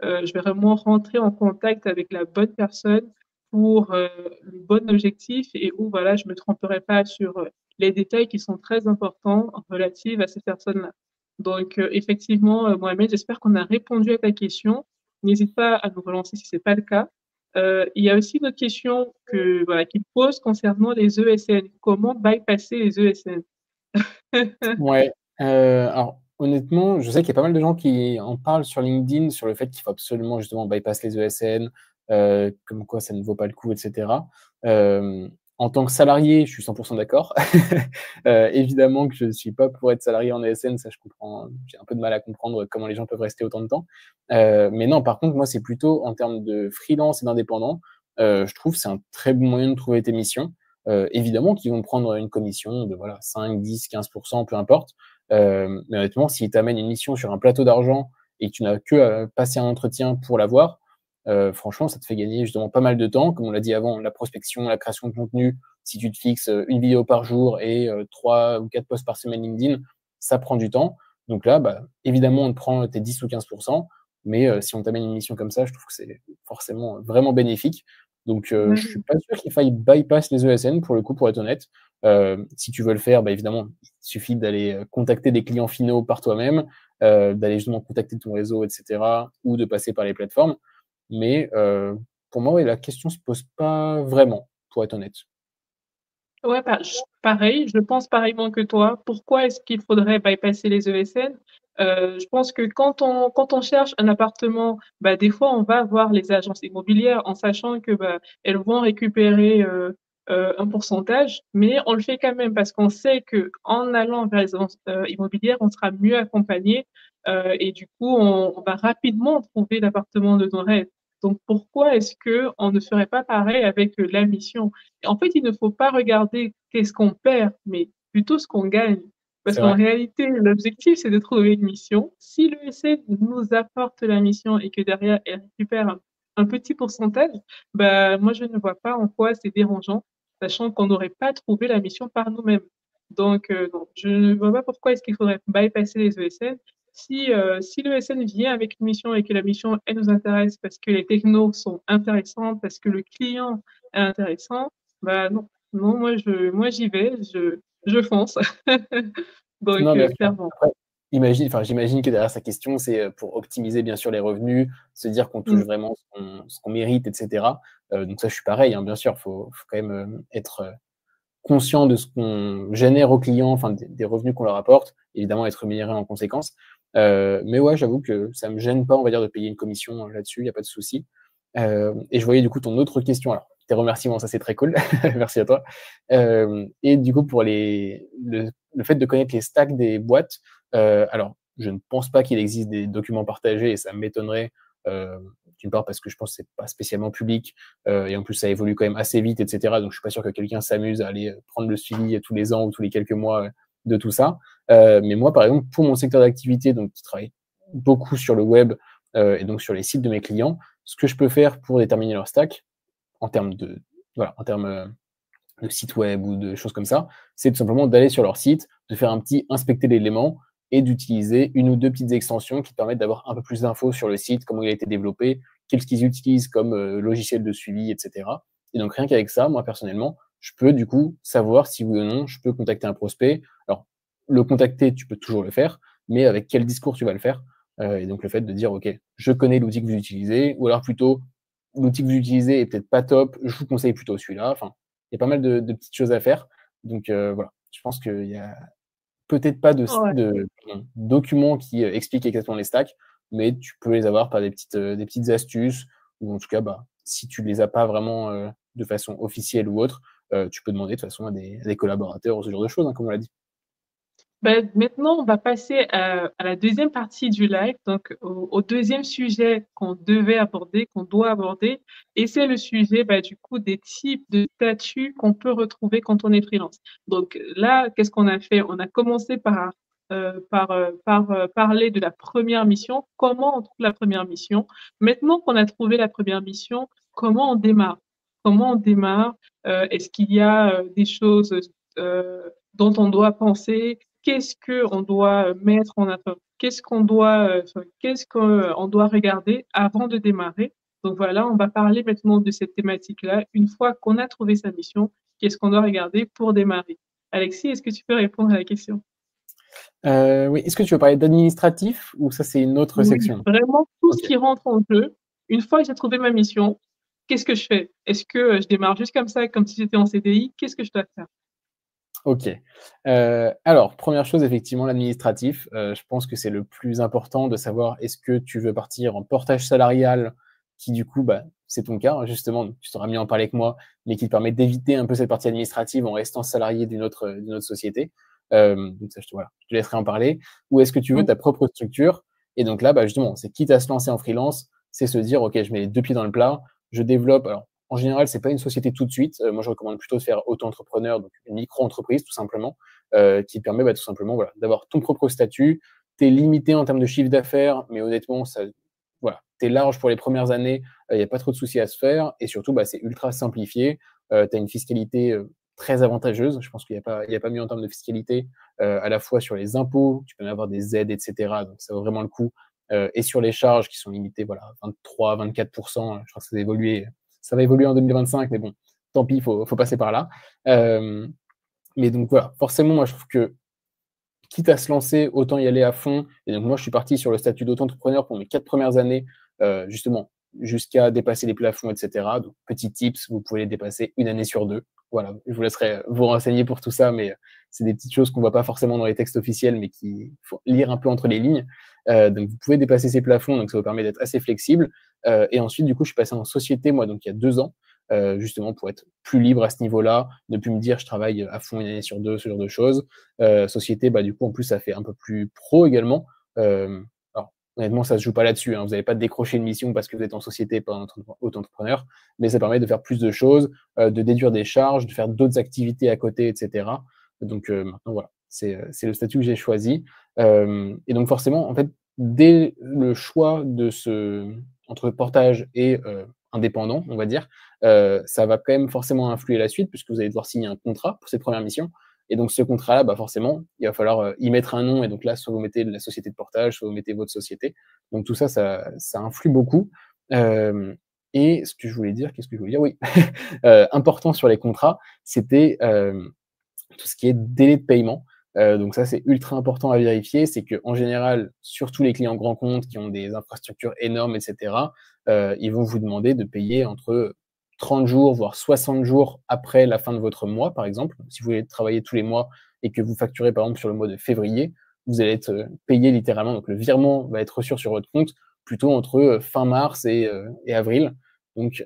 je vais vraiment rentrer en contact avec la bonne personne pour le bon objectif et où voilà, je me tromperai pas sur les détails qui sont très importants relatifs à ces personnes-là. Donc effectivement, Mohamed, j'espère qu'on a répondu à ta question. N'hésite pas à nous relancer si c'est pas le cas. Il y a aussi une autre question voilà, qu'il pose concernant les ESN. Comment bypasser les ESN? Ouais, alors honnêtement, je sais qu'il y a pas mal de gens qui en parlent sur LinkedIn, sur le fait qu'il faut absolument justement bypass les ESN, comme quoi ça ne vaut pas le coup, et cetera. En tant que salarié, je suis 100 d'accord. Évidemment que je ne suis pas pour être salarié en ESN, ça je comprends, j'ai un peu de mal à comprendre comment les gens peuvent rester autant de temps. Mais non, par contre, moi, c'est plutôt en termes de freelance et d'indépendant, je trouve que c'est un très bon moyen de trouver tes missions. Évidemment qu'ils vont prendre une commission de voilà, 5, 10, 15%, peu importe. Mais honnêtement, s'ils t'amènent une mission sur un plateau d'argent et que tu n'as que à passer un entretien pour l'avoir, franchement, ça te fait gagner justement pas mal de temps. Comme on l'a dit avant, la prospection, la création de contenu, si tu te fixes une vidéo par jour et 3 ou 4 posts par semaine LinkedIn, ça prend du temps. Donc là, bah, évidemment, on te prend tes 10 ou 15%, mais si on t'amène une mission comme ça, je trouve que c'est forcément vraiment bénéfique. Donc, je suis pas sûr qu'il faille bypass les ESN pour le coup, pour être honnête. Si tu veux le faire, bah, évidemment, il suffit d'aller contacter des clients finaux par toi-même, d'aller justement contacter ton réseau, et cetera, ou de passer par les plateformes. Mais pour moi, ouais, la question se pose pas vraiment, pour être honnête. Ouais, pareil, je pense pareillement que toi. Pourquoi est-ce qu'il faudrait bypasser les ESN? Je pense que quand on cherche un appartement, bah, des fois, on va voir les agences immobilières en sachant que bah, elles vont récupérer un pourcentage, mais on le fait quand même parce qu'on sait que en allant vers les agences immobilières, on sera mieux accompagné et du coup, on va rapidement trouver l'appartement de nos rêves. Donc, pourquoi est-ce que on ne ferait pas pareil avec la mission? En fait, il ne faut pas regarder qu'est-ce qu'on perd, mais plutôt ce qu'on gagne. Parce C'est qu'en vrai, réalité, l'objectif, c'est de trouver une mission. Si l'ESN nous apporte la mission et que derrière, elle récupère un petit pourcentage, bah, moi, je ne vois pas en quoi c'est dérangeant, sachant qu'on n'aurait pas trouvé la mission par nous-mêmes. Donc, non, je ne vois pas pourquoi est-ce qu'il faudrait bypasser les ESN. Si l'ESN vient avec une mission et que la mission, elle nous intéresse parce que les technos sont intéressants, parce que le client est intéressant, bah non, non, moi j'y vais, je fonce. Donc, non, bien sûr. clairement. Après, j'imagine que derrière sa question, c'est pour optimiser bien sûr les revenus, se dire qu'on touche Mm. vraiment ce qu'on mérite, et cetera. Donc ça, je suis pareil, hein, bien sûr, faut quand même être conscient de ce qu'on génère aux clients, enfin des revenus qu'on leur apporte, évidemment être rémunéré en conséquence. Mais ouais, j'avoue que ça me gêne pas, on va dire, de payer une commission là-dessus, il n'y a pas de souci. Et je voyais du coup ton autre question. Alors, tes remerciements, ça c'est très cool. Merci à toi. Et du coup, pour le fait de connaître les stacks des boîtes, alors, je ne pense pas qu'il existe des documents partagés et ça m'étonnerait, d'une part parce que je pense que c'est pas spécialement public et en plus ça évolue quand même assez vite, etc. Donc je suis pas sûr que quelqu'un s'amuse à aller prendre le suivi tous les ans ou tous les quelques mois de tout ça. Mais moi, par exemple, pour mon secteur d'activité, donc qui travaille beaucoup sur le web et donc sur les sites de mes clients, ce que je peux faire pour déterminer leur stack en termes de voilà, en termes de site web ou de choses comme ça, c'est tout simplement d'aller sur leur site, de faire un petit inspecter l'élément et d'utiliser une ou deux petites extensions qui permettent d'avoir un peu plus d'infos sur le site, comment il a été développé, qu'est-ce qu'ils utilisent comme logiciel de suivi, etc. Et donc rien qu'avec ça, moi personnellement, je peux du coup savoir si oui ou non je peux contacter un prospect. Alors le contacter, tu peux toujours le faire, mais avec quel discours tu vas le faire. Et donc le fait de dire ok, je connais l'outil que vous utilisez, ou alors plutôt l'outil que vous utilisez est peut-être pas top, je vous conseille plutôt celui-là. Enfin, il y a pas mal de petites choses à faire. Donc voilà, je pense qu'il y a peut-être pas Ouais. pardon, documents qui expliquent exactement les stacks, mais tu peux les avoir par des petites astuces, ou en tout cas, bah, si tu les as pas vraiment de façon officielle ou autre, tu peux demander de toute façon à des collaborateurs ou ce genre de choses, hein, comme on l'a dit. Ben, maintenant, on va passer à la deuxième partie du live, donc au deuxième sujet qu'on devait aborder, qu'on doit aborder, et c'est le sujet ben, du coup des types de statuts qu'on peut retrouver quand on est freelance. Donc là, qu'est-ce qu'on a fait? On a commencé par parler de la première mission, comment on trouve la première mission. Maintenant qu'on a trouvé la première mission, comment on démarre? Comment on démarre? Est-ce qu'il y a des choses dont on doit penser? Qu'est-ce qu'on doit mettre en avant, qu'est-ce qu'on doit regarder avant de démarrer. Donc voilà, on va parler maintenant de cette thématique-là. Une fois qu'on a trouvé sa mission, qu'est-ce qu'on doit regarder pour démarrer? Alexis, est-ce que tu peux répondre à la question? Oui, est-ce que tu veux parler d'administratif ou ça c'est une autre Oui, section? vraiment tout ce Ok. qui rentre en jeu. Une fois que j'ai trouvé ma mission, qu'est-ce que je fais? Est-ce que je démarre juste comme ça, comme si j'étais en CDI? Qu'est-ce que je dois faire? Ok. Alors, première chose, effectivement, l'administratif. Je pense que c'est le plus important de savoir est-ce que tu veux partir en portage salarial, qui du coup, bah, c'est ton cas, hein, justement, tu t'auras mieux en parler que moi, mais qui te permet d'éviter un peu cette partie administrative en restant salarié d'une autre société. Donc ça, voilà, je te laisserai en parler. Ou est-ce que tu veux Oui, ta propre structure? Et donc là, bah, justement, c'est quitte à se lancer en freelance, c'est se dire, ok, je mets les deux pieds dans le plat, je développe. Alors, en général, c'est pas une société tout de suite. Moi, je recommande plutôt de faire auto-entrepreneur, donc une micro-entreprise tout simplement, qui permet bah, tout simplement voilà, d'avoir ton propre statut. Tu es limité en termes de chiffre d'affaires, mais honnêtement, ça, voilà, tu es large pour les premières années, il n'y a pas trop de soucis à se faire, et surtout, bah, c'est ultra simplifié. Tu as une fiscalité très avantageuse. Je pense qu'il n'y a pas mieux en termes de fiscalité, à la fois sur les impôts, tu peux même avoir des aides, etc. Donc ça vaut vraiment le coup. Et sur les charges qui sont limitées, voilà, 23-24%, je crois que ça va évoluer en 2025, mais bon, tant pis, faut passer par là. Mais donc voilà, forcément, moi je trouve que quitte à se lancer, autant y aller à fond. Et donc moi je suis parti sur le statut d'auto-entrepreneur pour mes 4 premières années, justement, jusqu'à dépasser les plafonds, etc. Donc petit tips, vous pouvez les dépasser une année sur deux. Voilà, je vous laisserai vous renseigner pour tout ça, mais c'est des petites choses qu'on voit pas forcément dans les textes officiels, mais qu'il faut lire un peu entre les lignes. Donc vous pouvez dépasser ces plafonds, donc ça vous permet d'être assez flexible. Et ensuite, du coup, je suis passé en société, moi, donc il y a 2 ans, justement pour être plus libre à ce niveau-là, ne plus me dire je travaille à fond une année sur deux, ce genre de choses. Société, bah, du coup, en plus, ça fait un peu plus pro également. Alors, honnêtement, ça se joue pas là-dessus, hein. Vous n'allez pas décrocher une mission parce que vous êtes en société, pas en auto-entrepreneur, mais ça permet de faire plus de choses, de déduire des charges, de faire d'autres activités à côté, etc. Donc maintenant, voilà, c'est le statut que j'ai choisi. Et donc forcément, en fait, dès le choix de entre portage et indépendant, on va dire, ça va quand même forcément influer la suite puisque vous allez devoir signer un contrat pour cette première mission. Et donc ce contrat-là, bah forcément, il va falloir y mettre un nom. Et donc là, soit vous mettez la société de portage, soit vous mettez votre société. Donc tout ça, ça influe beaucoup. Euh, et ce que je voulais dire, qu'est-ce que je voulais dire? Oui, important sur les contrats, c'était tout ce qui est délai de paiement. Donc ça, c'est ultra important à vérifier. C'est qu'en général, surtout les clients grands comptes qui ont des infrastructures énormes, etc., ils vont vous demander de payer entre 30 jours, voire 60 jours après la fin de votre mois, par exemple. Si vous voulez travailler tous les mois et que vous facturez, par exemple, sur le mois de février, vous allez être payé littéralement. Donc, le virement va être reçu sur votre compte plutôt entre fin mars et avril. Donc,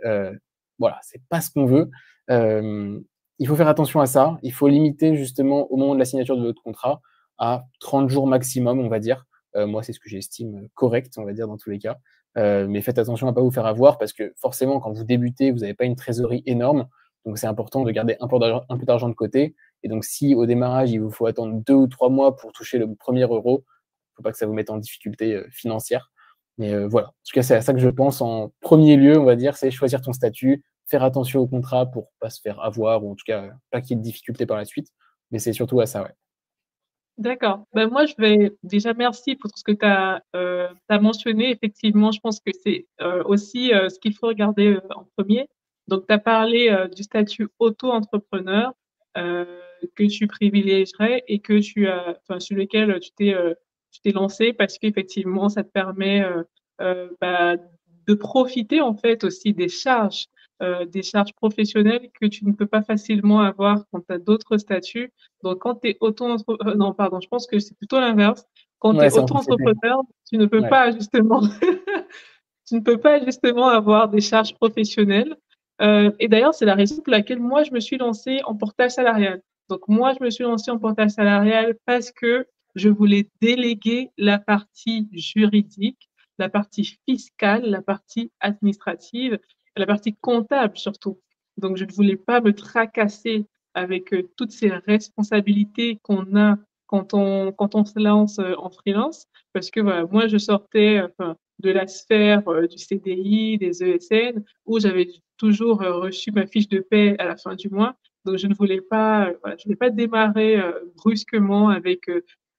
voilà, c'est pas ce qu'on veut. Il faut faire attention à ça. Il faut limiter justement au moment de la signature de votre contrat à 30 jours maximum, on va dire. Moi, c'est ce que j'estime correct, on va dire, dans tous les cas. Mais faites attention à ne pas vous faire avoir parce que forcément, quand vous débutez, vous n'avez pas une trésorerie énorme. Donc, c'est important de garder un peu d'argent de côté. Et donc, si au démarrage, il vous faut attendre 2 ou 3 mois pour toucher le premier euro, il ne faut pas que ça vous mette en difficulté financière. Mais voilà, en tout cas, c'est à ça que je pense en premier lieu, on va dire, c'est choisir ton statut, faire attention au contrat pour ne pas se faire avoir ou en tout cas pas qu'il y ait de difficultés par la suite. Mais c'est surtout à ça, ouais. D'accord. Ben, moi, je vais déjà merci pour tout ce que tu as mentionné. Effectivement, je pense que c'est aussi ce qu'il faut regarder en premier. Donc, tu as parlé du statut auto-entrepreneur euh, que tu privilégierais et que enfin, sur lequel tu t'es lancé parce qu'effectivement, ça te permet bah, de profiter en fait aussi des charges professionnelles que tu ne peux pas facilement avoir quand tu as d'autres statuts. Donc, quand tu es auto-entrepreneur, non, pardon, je pense que c'est plutôt l'inverse. Quand tu es Ouais, c'est en société. auto-entrepreneur, tu ne peux Ouais. pas justement, tu ne peux pas justement avoir des charges professionnelles. Et d'ailleurs, c'est la raison pour laquelle moi, je me suis lancée en portage salarial. Donc, moi, je me suis lancée en portage salarial parce que je voulais déléguer la partie juridique, la partie fiscale, la partie administrative, la partie comptable surtout. Donc, je ne voulais pas me tracasser avec toutes ces responsabilités qu'on a quand on se lance en freelance. Parce que voilà, moi, je sortais enfin, de la sphère du CDI, des ESN, où j'avais toujours reçu ma fiche de paie à la fin du mois. Donc, je ne voulais pas, voilà, je voulais pas démarrer brusquement avec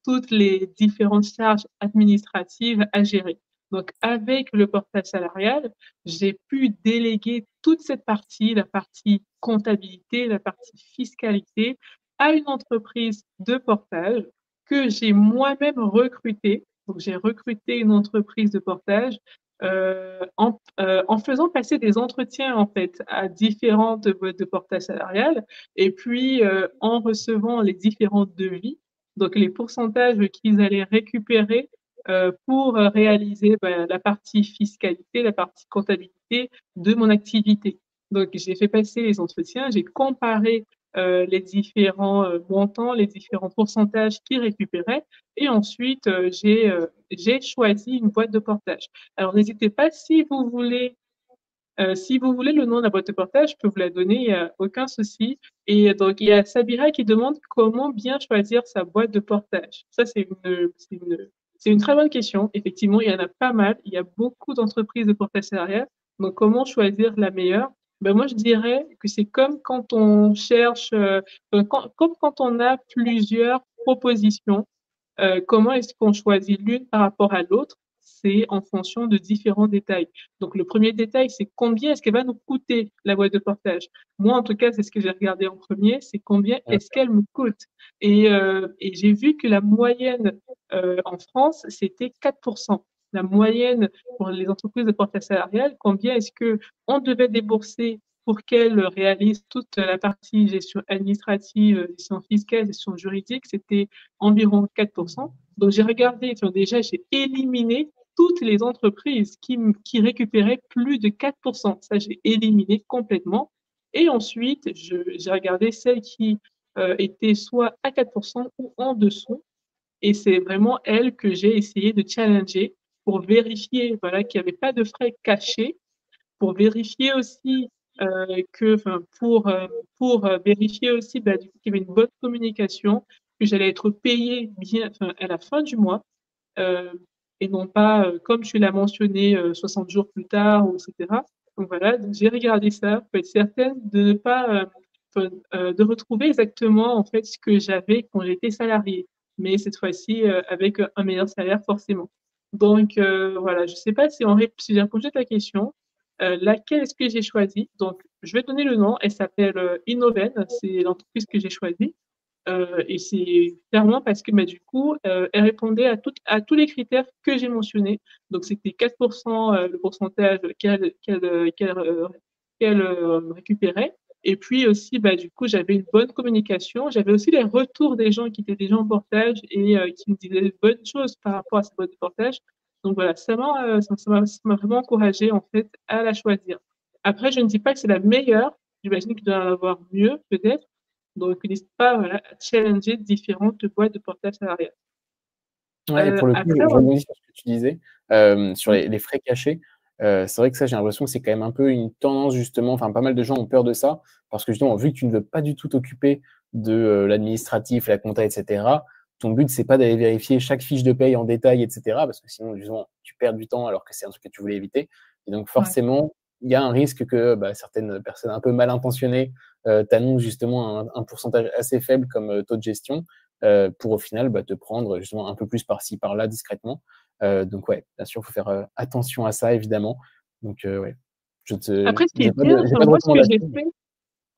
toutes les différentes charges administratives à gérer. Donc, avec le portage salarial, j'ai pu déléguer toute cette partie, la partie comptabilité, la partie fiscalité, à une entreprise de portage que j'ai moi-même recrutée. Donc, j'ai recruté une entreprise de portage en faisant passer des entretiens en fait à différentes boîtes de portage salarial et puis en recevant les différents devis, donc les pourcentages qu'ils allaient récupérer pour réaliser la partie fiscalité, la partie comptabilité de mon activité. Donc, j'ai fait passer les entretiens, j'ai comparé les différents montants, les différents pourcentages qu'ils récupéraient, et ensuite j'ai choisi une boîte de portage. Alors, n'hésitez pas si vous voulez le nom de la boîte de portage, je peux vous la donner, il n'y a aucun souci. Et donc, il y a Sabira qui demande comment bien choisir sa boîte de portage. Ça, c'est une très bonne question. Effectivement, il y en a pas mal. Il y a beaucoup d'entreprises de portage salarial. Donc, comment choisir la meilleure? Ben, moi, je dirais que c'est comme quand on cherche, comme quand on a plusieurs propositions. Comment est-ce qu'on choisit l'une par rapport à l'autre? C'est en fonction de différents détails. Donc, le premier détail, c'est combien est-ce qu'elle va nous coûter la boîte de portage. Moi, en tout cas, c'est ce que j'ai regardé en premier, c'est combien est-ce qu'elle me coûte. Et j'ai vu que la moyenne en France, c'était 4%. La moyenne pour les entreprises de portage salarial, combien est-ce que on devait débourser pour qu'elles réalisent toute la partie gestion administrative, gestion fiscale, gestion juridique, c'était environ 4%. Donc, j'ai regardé, déjà, j'ai éliminé toutes les entreprises qui récupéraient plus de 4%. Ça, j'ai éliminé complètement. Et ensuite, j'ai regardé celles qui étaient soit à 4% ou en dessous. Et c'est vraiment elles que j'ai essayé de challenger pour vérifier voilà, qu'il n'y avait pas de frais cachés, pour vérifier aussi enfin, pour vérifier aussi du coup, qu'il y avait une bonne communication, que j'allais être payée bien enfin, à la fin du mois euh, et non pas, comme tu l'as mentionné, 60 jours plus tard, ou etc. Donc voilà, donc j'ai regardé ça pour être certaine de ne pas, de retrouver exactement en fait ce que j'avais quand j'étais salariée, mais cette fois-ci avec un meilleur salaire forcément. Donc voilà, je ne sais pas si j'ai répondu à ta question. Laquelle est-ce que j'ai choisi? Donc, je vais donner le nom. Elle s'appelle Innoven. C'est l'entreprise que j'ai choisie. Et c'est clairement parce que du coup, elle répondait à tous les critères que j'ai mentionnés. Donc, c'était 4% le pourcentage qu'elle qu'elle récupérait. Et puis aussi, bah, du coup, j'avais une bonne communication. J'avais aussi les retours des gens qui étaient déjà en portage et qui me disaient de bonnes choses par rapport à cette boîte de portage. Donc voilà, ça m'a vraiment encouragée en fait à la choisir. Après, je ne dis pas que c'est la meilleure. J'imagine qu'il doit y en avoir mieux peut-être. Donc n'hésite pas voilà, à challenger différentes boîtes de portage salarial. Ouais, et pour le coup, Après, je rebondis sur ce que tu disais, sur les frais cachés. C'est vrai que ça, j'ai l'impression que c'est quand même un peu une tendance justement, enfin pas mal de gens ont peur de ça, parce que justement, vu que tu ne veux pas du tout t'occuper de l'administratif, la compta, etc., ton but, c'est pas d'aller vérifier chaque fiche de paye en détail, etc., parce que sinon, disons, tu perds du temps alors que c'est un truc que tu voulais éviter. Et donc ouais. forcément, il y a un risque que bah, certaines personnes un peu mal intentionnées t'annoncent justement un pourcentage assez faible comme taux de gestion pour au final bah, te prendre justement un peu plus par-ci, par-là discrètement. Donc ouais, bien sûr, il faut faire attention à ça, évidemment. Donc ouais, Après, ce qui j'ai est bien, pas enfin, de moi, ce que j'ai recommandation. fait,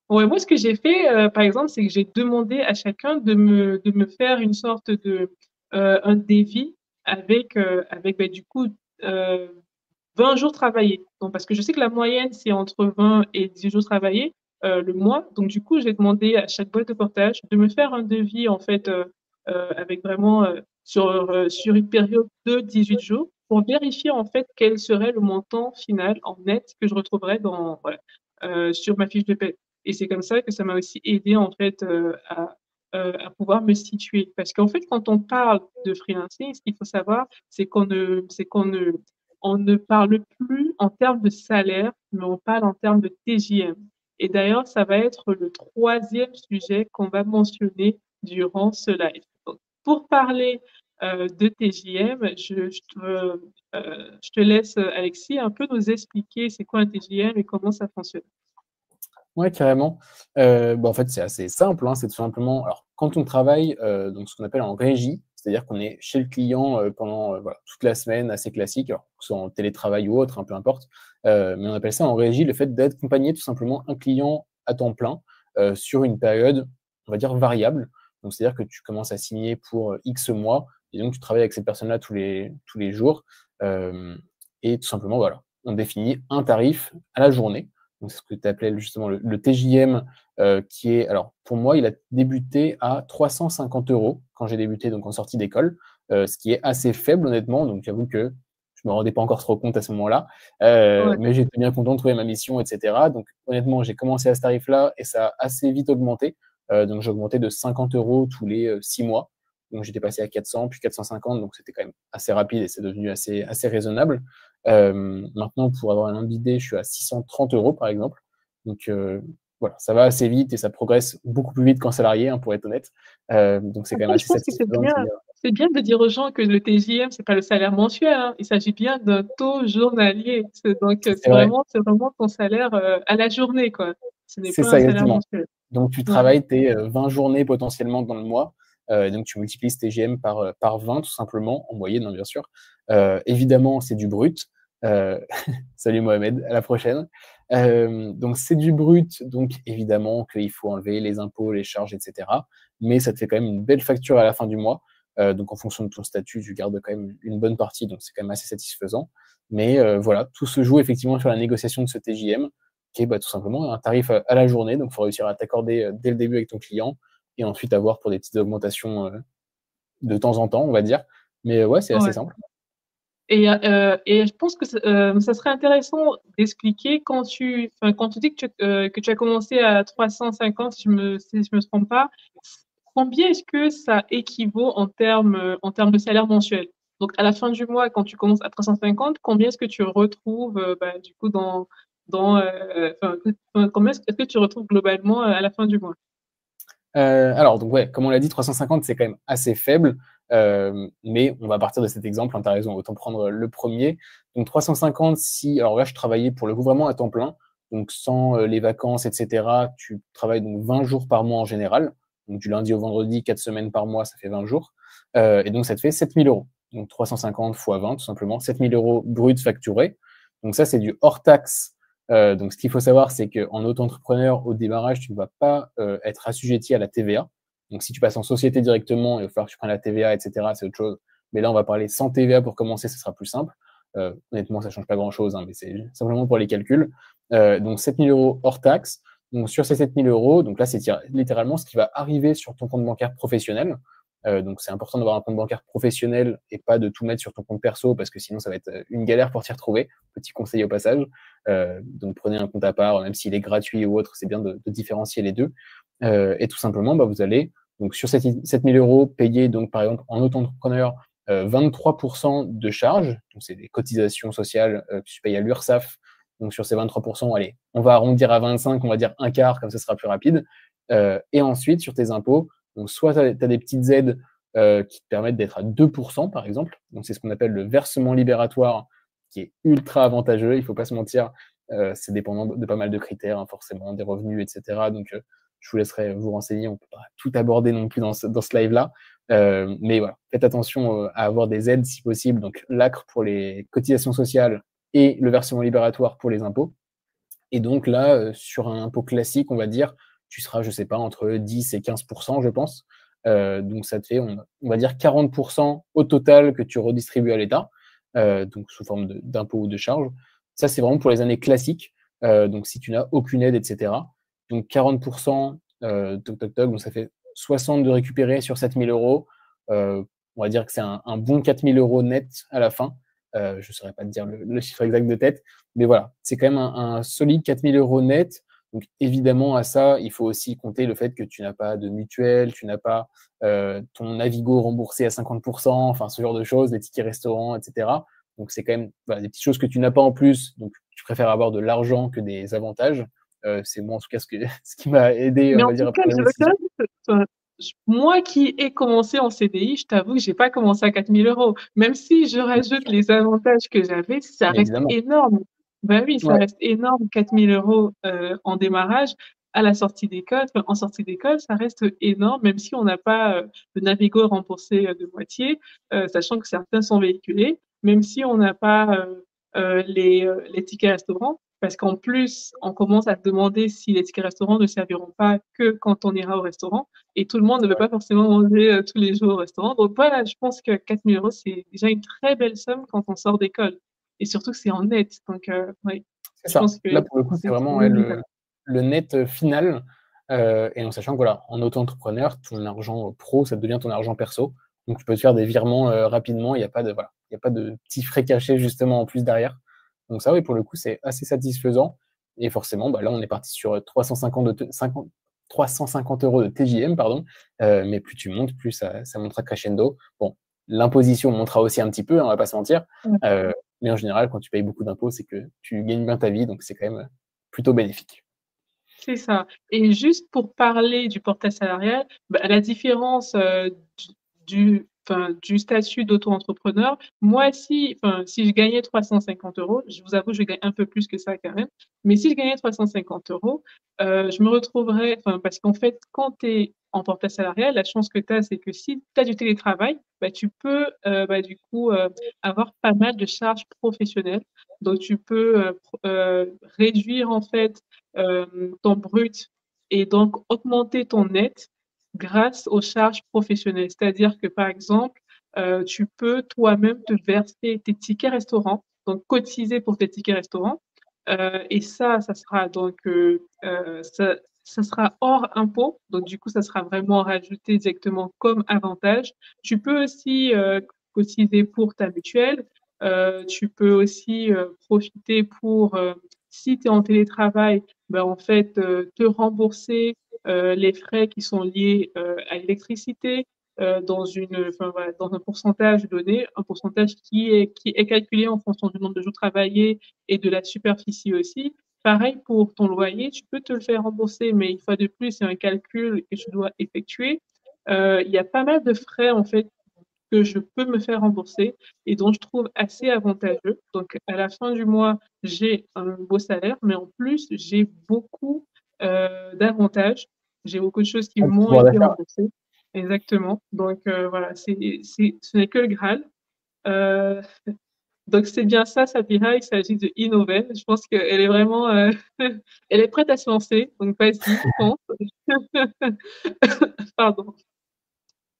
ouais, moi, ce que j'ai fait, par exemple, c'est que j'ai demandé à chacun de me faire une sorte de, un devis avec bah, du coup, euh, 20 jours travaillés. Donc, parce que je sais que la moyenne, c'est entre 20 et 18 jours travaillés le mois. Donc, du coup, j'ai demandé à chaque boîte de portage de me faire un devis, en fait, avec vraiment sur une période de 18 jours pour vérifier, en fait, quel serait le montant final en net que je retrouverais voilà, sur ma fiche de paie. Et c'est comme ça que ça m'a aussi aidé, en fait, à pouvoir me situer. Parce qu'en fait, quand on parle de freelancing, ce qu'il faut savoir, c'est qu'on on ne parle plus en termes de salaire, mais on parle en termes de TJM. Et d'ailleurs, ça va être le troisième sujet qu'on va mentionner durant ce live. Donc, pour parler de TJM, je te laisse, Alexis, un peu nous expliquer c'est quoi un TJM et comment ça fonctionne. Ouais, carrément. Bah, en fait, c'est assez simple, hein, c'est tout simplement alors quand on travaille, donc ce qu'on appelle en régie, c'est-à-dire qu'on est chez le client, pendant, voilà, toute la semaine, assez classique, alors que ce soit en télétravail ou autre, hein, peu importe, mais on appelle ça en régie le fait d'accompagner tout simplement un client à temps plein, sur une période, on va dire variable. Donc c'est-à-dire que tu commences à signer pour, X mois et donc tu travailles avec cette personne-là tous les jours, hem et tout simplement, voilà, on définit un tarif à la journée. Donc c'est ce que tu appelais justement le TJM, qui est alors pour moi, il a débuté à 350 € quand j'ai débuté donc en sortie d'école, ce qui est assez faible honnêtement, donc j'avoue que je me rendais pas encore trop compte à ce moment-là, Ouais, mais j'étais bien content de trouver ma mission et cetera. Donc honnêtement, j'ai commencé à ce tarif-là et ça a assez vite augmenté, donc j'ai augmenté de 50 € tous les, 6 mois. Donc j'étais passé à 400 puis 450, donc c'était quand même assez rapide et c'est devenu assez raisonnable. Maintenant, pour avoir un ordre d'idée, je suis à 630 € par exemple. Donc voilà, ça va assez vite et ça progresse beaucoup plus vite qu'en salarié, hein, pour être honnête. Donc c'est quand même après, je assez pense que satisfaisant de se dire. c'est bien de dire aux gens que le TJM, c'est pas le salaire mensuel, hein. Il s'agit bien d'un taux journalier. Donc, C'est vrai, c'est vraiment ton salaire à la journée, quoi. Ce n'est c'est pas un ça salaire exactement. mensuel. Donc tu Ouais, travailles tes 20 journées potentiellement dans le mois, et donc tu multiplies ce TGM par 20 tout simplement, en moyenne, hein, bien sûr. Évidemment, c'est du brut. Euh, Salut Mohamed, à la prochaine. Donc c'est du brut, donc évidemment qu'il faut enlever les impôts, les charges, etc. Mais ça te fait quand même une belle facture à la fin du mois. Donc en fonction de ton statut, tu gardes quand même une bonne partie, donc c'est quand même assez satisfaisant. Mais voilà, tout se joue effectivement sur la négociation de ce TJM, qui est bah, tout simplement un tarif à la journée. Donc il faut réussir à t'accorder dès le début avec ton client et ensuite avoir pour des petites augmentations de temps en temps, on va dire. Mais ouais, c'est assez ouais. simple. Et je pense que ça serait intéressant d'expliquer enfin, quand tu dis que tu as commencé à 350, si je me trompe pas, combien est-ce que ça équivaut en termes de salaire mensuel? Donc, à la fin du mois, quand tu commences à 350, combien est-ce que tu retrouves, bah, du coup, enfin, combien est-ce que tu retrouves globalement à la fin du mois? Alors, donc ouais, comme on l'a dit, 350, c'est quand même assez faible, mais on va partir de cet exemple, hein, tu as raison, autant prendre le premier. Donc 350, si, alors là, je travaillais pour le coup vraiment à temps plein, donc sans les vacances, etc., tu travailles donc 20 jours par mois en général, donc du lundi au vendredi, 4 semaines par mois, ça fait 20 jours, et donc ça te fait 7000 euros. Donc 350 fois 20, tout simplement, 7000 euros bruts facturés. Donc ça, c'est du hors taxe. Donc, ce qu'il faut savoir, c'est qu'en auto-entrepreneur, au démarrage, tu ne vas pas être assujetti à la TVA. Donc, si tu passes en société directement, il va falloir que tu prennes la TVA, etc. C'est autre chose. Mais là, on va parler sans TVA pour commencer, ce sera plus simple. Honnêtement, ça change pas grand-chose, hein, mais c'est simplement pour les calculs. Donc 7 000 euros hors taxe. Donc sur ces 7 000 euros, donc là, c'est littéralement ce qui va arriver sur ton compte bancaire professionnel. Donc c'est important d'avoir un compte bancaire professionnel et pas de tout mettre sur ton compte perso parce que sinon ça va être une galère pour t'y retrouver. Petit conseil au passage. Donc prenez un compte à part, même s'il est gratuit ou autre, c'est bien de différencier les deux. Et tout simplement, bah, vous allez donc sur 7 000 euros payer donc par exemple en auto-entrepreneur 23% de charges, donc c'est des cotisations sociales que tu payes à l'URSSAF. Donc sur ces 23%, allez, on va arrondir à 25, on va dire un quart, comme ça sera plus rapide. Et ensuite, sur tes impôts, donc soit tu as des petites aides qui te permettent d'être à 2%, par exemple. Donc c'est ce qu'on appelle le versement libératoire, qui est ultra avantageux, il ne faut pas se mentir. C'est dépendant de pas mal de critères, hein, forcément, des revenus, etc. Donc je vous laisserai vous renseigner, on ne peut pas tout aborder non plus dans ce live-là. Mais voilà, faites attention à avoir des aides si possible. Donc l'ACRE pour les cotisations sociales et le versement libératoire pour les impôts. Et donc là, sur un impôt classique, on va dire, tu seras, je sais pas, entre 10 et 15%, je pense. Donc ça te fait, on va dire 40% au total que tu redistribues à l'État, donc sous forme d'impôt ou de charge. Ça, c'est vraiment pour les années classiques. Donc si tu n'as aucune aide, etc. Donc 40%, toc, toc, toc, donc ça fait 60 de récupérer sur 7 000 euros. On va dire que c'est un bon 4 000 euros net à la fin. Je ne saurais pas te dire le chiffre exact de tête, mais voilà, c'est quand même un solide 4 000 euros net. Donc évidemment, à ça, il faut aussi compter le fait que tu n'as pas de mutuelle, tu n'as pas ton Navigo remboursé à 50%, enfin ce genre de choses, les tickets restaurants, etc. Donc c'est quand même voilà, des petites choses que tu n'as pas en plus. Donc tu préfères avoir de l'argent que des avantages. C'est moi en tout cas ce qui m'a aidé, Mais on en va tout dire, à cas, prendre je la veux quand décision. même, moi qui ai commencé en CDI, je t'avoue que j'ai pas commencé à 4 000 euros. Même si je rajoute les avantages que j'avais, ça Mais reste évidemment. énorme. Ben oui, ça Ouais, reste énorme, 4 000 euros en démarrage. À la sortie d'école, enfin, en sortie d'école, ça reste énorme, même si on n'a pas le Navigo remboursé de moitié, sachant que certains sont véhiculés, même si on n'a pas les tickets restaurants, parce qu'en plus, on commence à se demander si les tickets restaurants ne serviront pas que quand on ira au restaurant. Et tout le monde ne c'est veut vrai. pas forcément manger tous les jours au restaurant. Donc voilà, je pense que 4 000 euros, c'est déjà une très belle somme quand on sort d'école. Et surtout que c'est en net. Donc oui, C'est je ça. pense que Là, pour le coup, c'est c'est vraiment ouais, négligeable. le net final. Et en sachant que voilà, en auto-entrepreneur, ton argent pro, ça devient ton argent perso. Donc, tu peux te faire des virements rapidement. Il n'y a pas de, voilà, il y a pas de petits frais cachés justement en plus derrière. Donc, ça, oui, pour le coup, c'est assez satisfaisant. Et forcément, bah, là, on est parti sur 350 euros de TJM, pardon. Mais plus tu montes, plus ça montera crescendo. Bon, l'imposition montera aussi un petit peu, hein, on va pas se mentir. Ouais, Euh, mais en général, quand tu payes beaucoup d'impôts, c'est que tu gagnes bien ta vie, donc c'est quand même plutôt bénéfique. c'est ça. Et juste pour parler du portage salarial, bah, la différence du statut d'auto-entrepreneur, moi, si je gagnais 350 euros, je vous avoue, je gagne un peu plus que ça quand même, mais si je gagnais 350 euros, je me retrouverais, parce qu'en fait, quand tu es en portage salarial, la chance que tu as, c'est que si tu as du télétravail, bah, tu peux du coup avoir pas mal de charges professionnelles. Donc, tu peux réduire en fait ton brut et donc augmenter ton net grâce aux charges professionnelles. C'est-à-dire que, par exemple, tu peux toi-même te verser tes tickets restaurants, donc cotiser pour tes tickets restaurants. Et ça sera donc ça sera hors impôt. Donc, du coup, ça sera vraiment rajouté directement comme avantage. Tu peux aussi cotiser pour ta mutuelle. Tu peux aussi profiter pour, si tu es en télétravail, ben, en fait, te rembourser les frais qui sont liés à l'électricité voilà, dans un pourcentage donné, un pourcentage qui est calculé en fonction du nombre de jours travaillés et de la superficie aussi. Pareil pour ton loyer, tu peux te le faire rembourser, mais une fois de plus, c'est un calcul que tu dois effectuer. Il y a pas mal de frais en fait que je peux me faire rembourser et dont je trouve assez avantageux. Donc, à la fin du mois, j'ai un beau salaire, mais en plus, j'ai beaucoup d'avantages. J'ai beaucoup de choses qui Un m'ont pouvoir été d'achat. remboursées. Exactement. Donc, voilà, ce n'est que le Graal. Euh, donc, c'est bien ça, Sabira. Il s'agit de Innovel. Je pense qu'elle est vraiment, elle est prête à se lancer. Donc, vas-y, fonce. Pardon.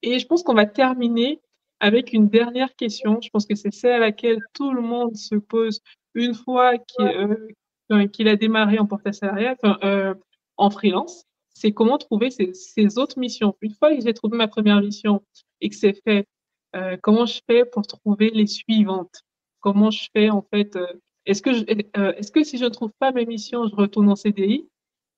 Et je pense qu'on va terminer avec une dernière question. Je pense que c'est celle à laquelle tout le monde se pose une fois qu'il a démarré en portage salarial, en freelance. C'est comment trouver ces autres missions. Une fois que j'ai trouvé ma première mission et que c'est fait, comment je fais pour trouver les suivantes? Comment je fais en fait? Est-ce que si je ne trouve pas mes missions, je retourne en CDI?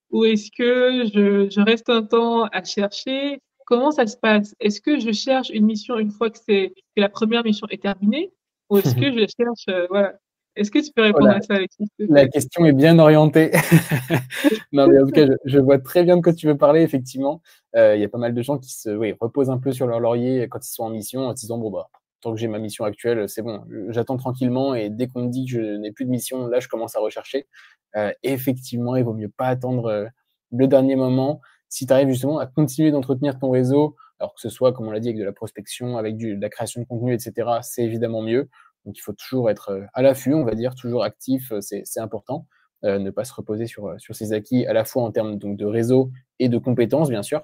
Ou est-ce que je reste un temps à chercher? Comment ça se passe? Est-ce que je cherche une mission une fois que la première mission est terminée? Ou est-ce que je cherche, voilà. Est-ce que tu peux Oh répondre là, à ça, Alexis, s'il te la plaît? question est bien orientée. Non, mais en tout cas, je vois très bien de quoi tu veux parler, effectivement. Il y a pas mal de gens qui oui, reposent un peu sur leur laurier quand ils sont en mission, en se disant, bon, bah, tant que j'ai ma mission actuelle, c'est bon, j'attends tranquillement et dès qu'on me dit que je n'ai plus de mission, là, je commence à rechercher. Effectivement, il vaut mieux pas attendre le dernier moment. Si tu arrives justement à continuer d'entretenir ton réseau, alors que ce soit, comme on l'a dit, avec de la prospection, avec de la création de contenu, etc., c'est évidemment mieux. Donc, il faut toujours être à l'affût, on va dire, toujours actif, c'est important. Ne pas se reposer sur ses acquis, à la fois en termes donc, de réseau et de compétences, bien sûr.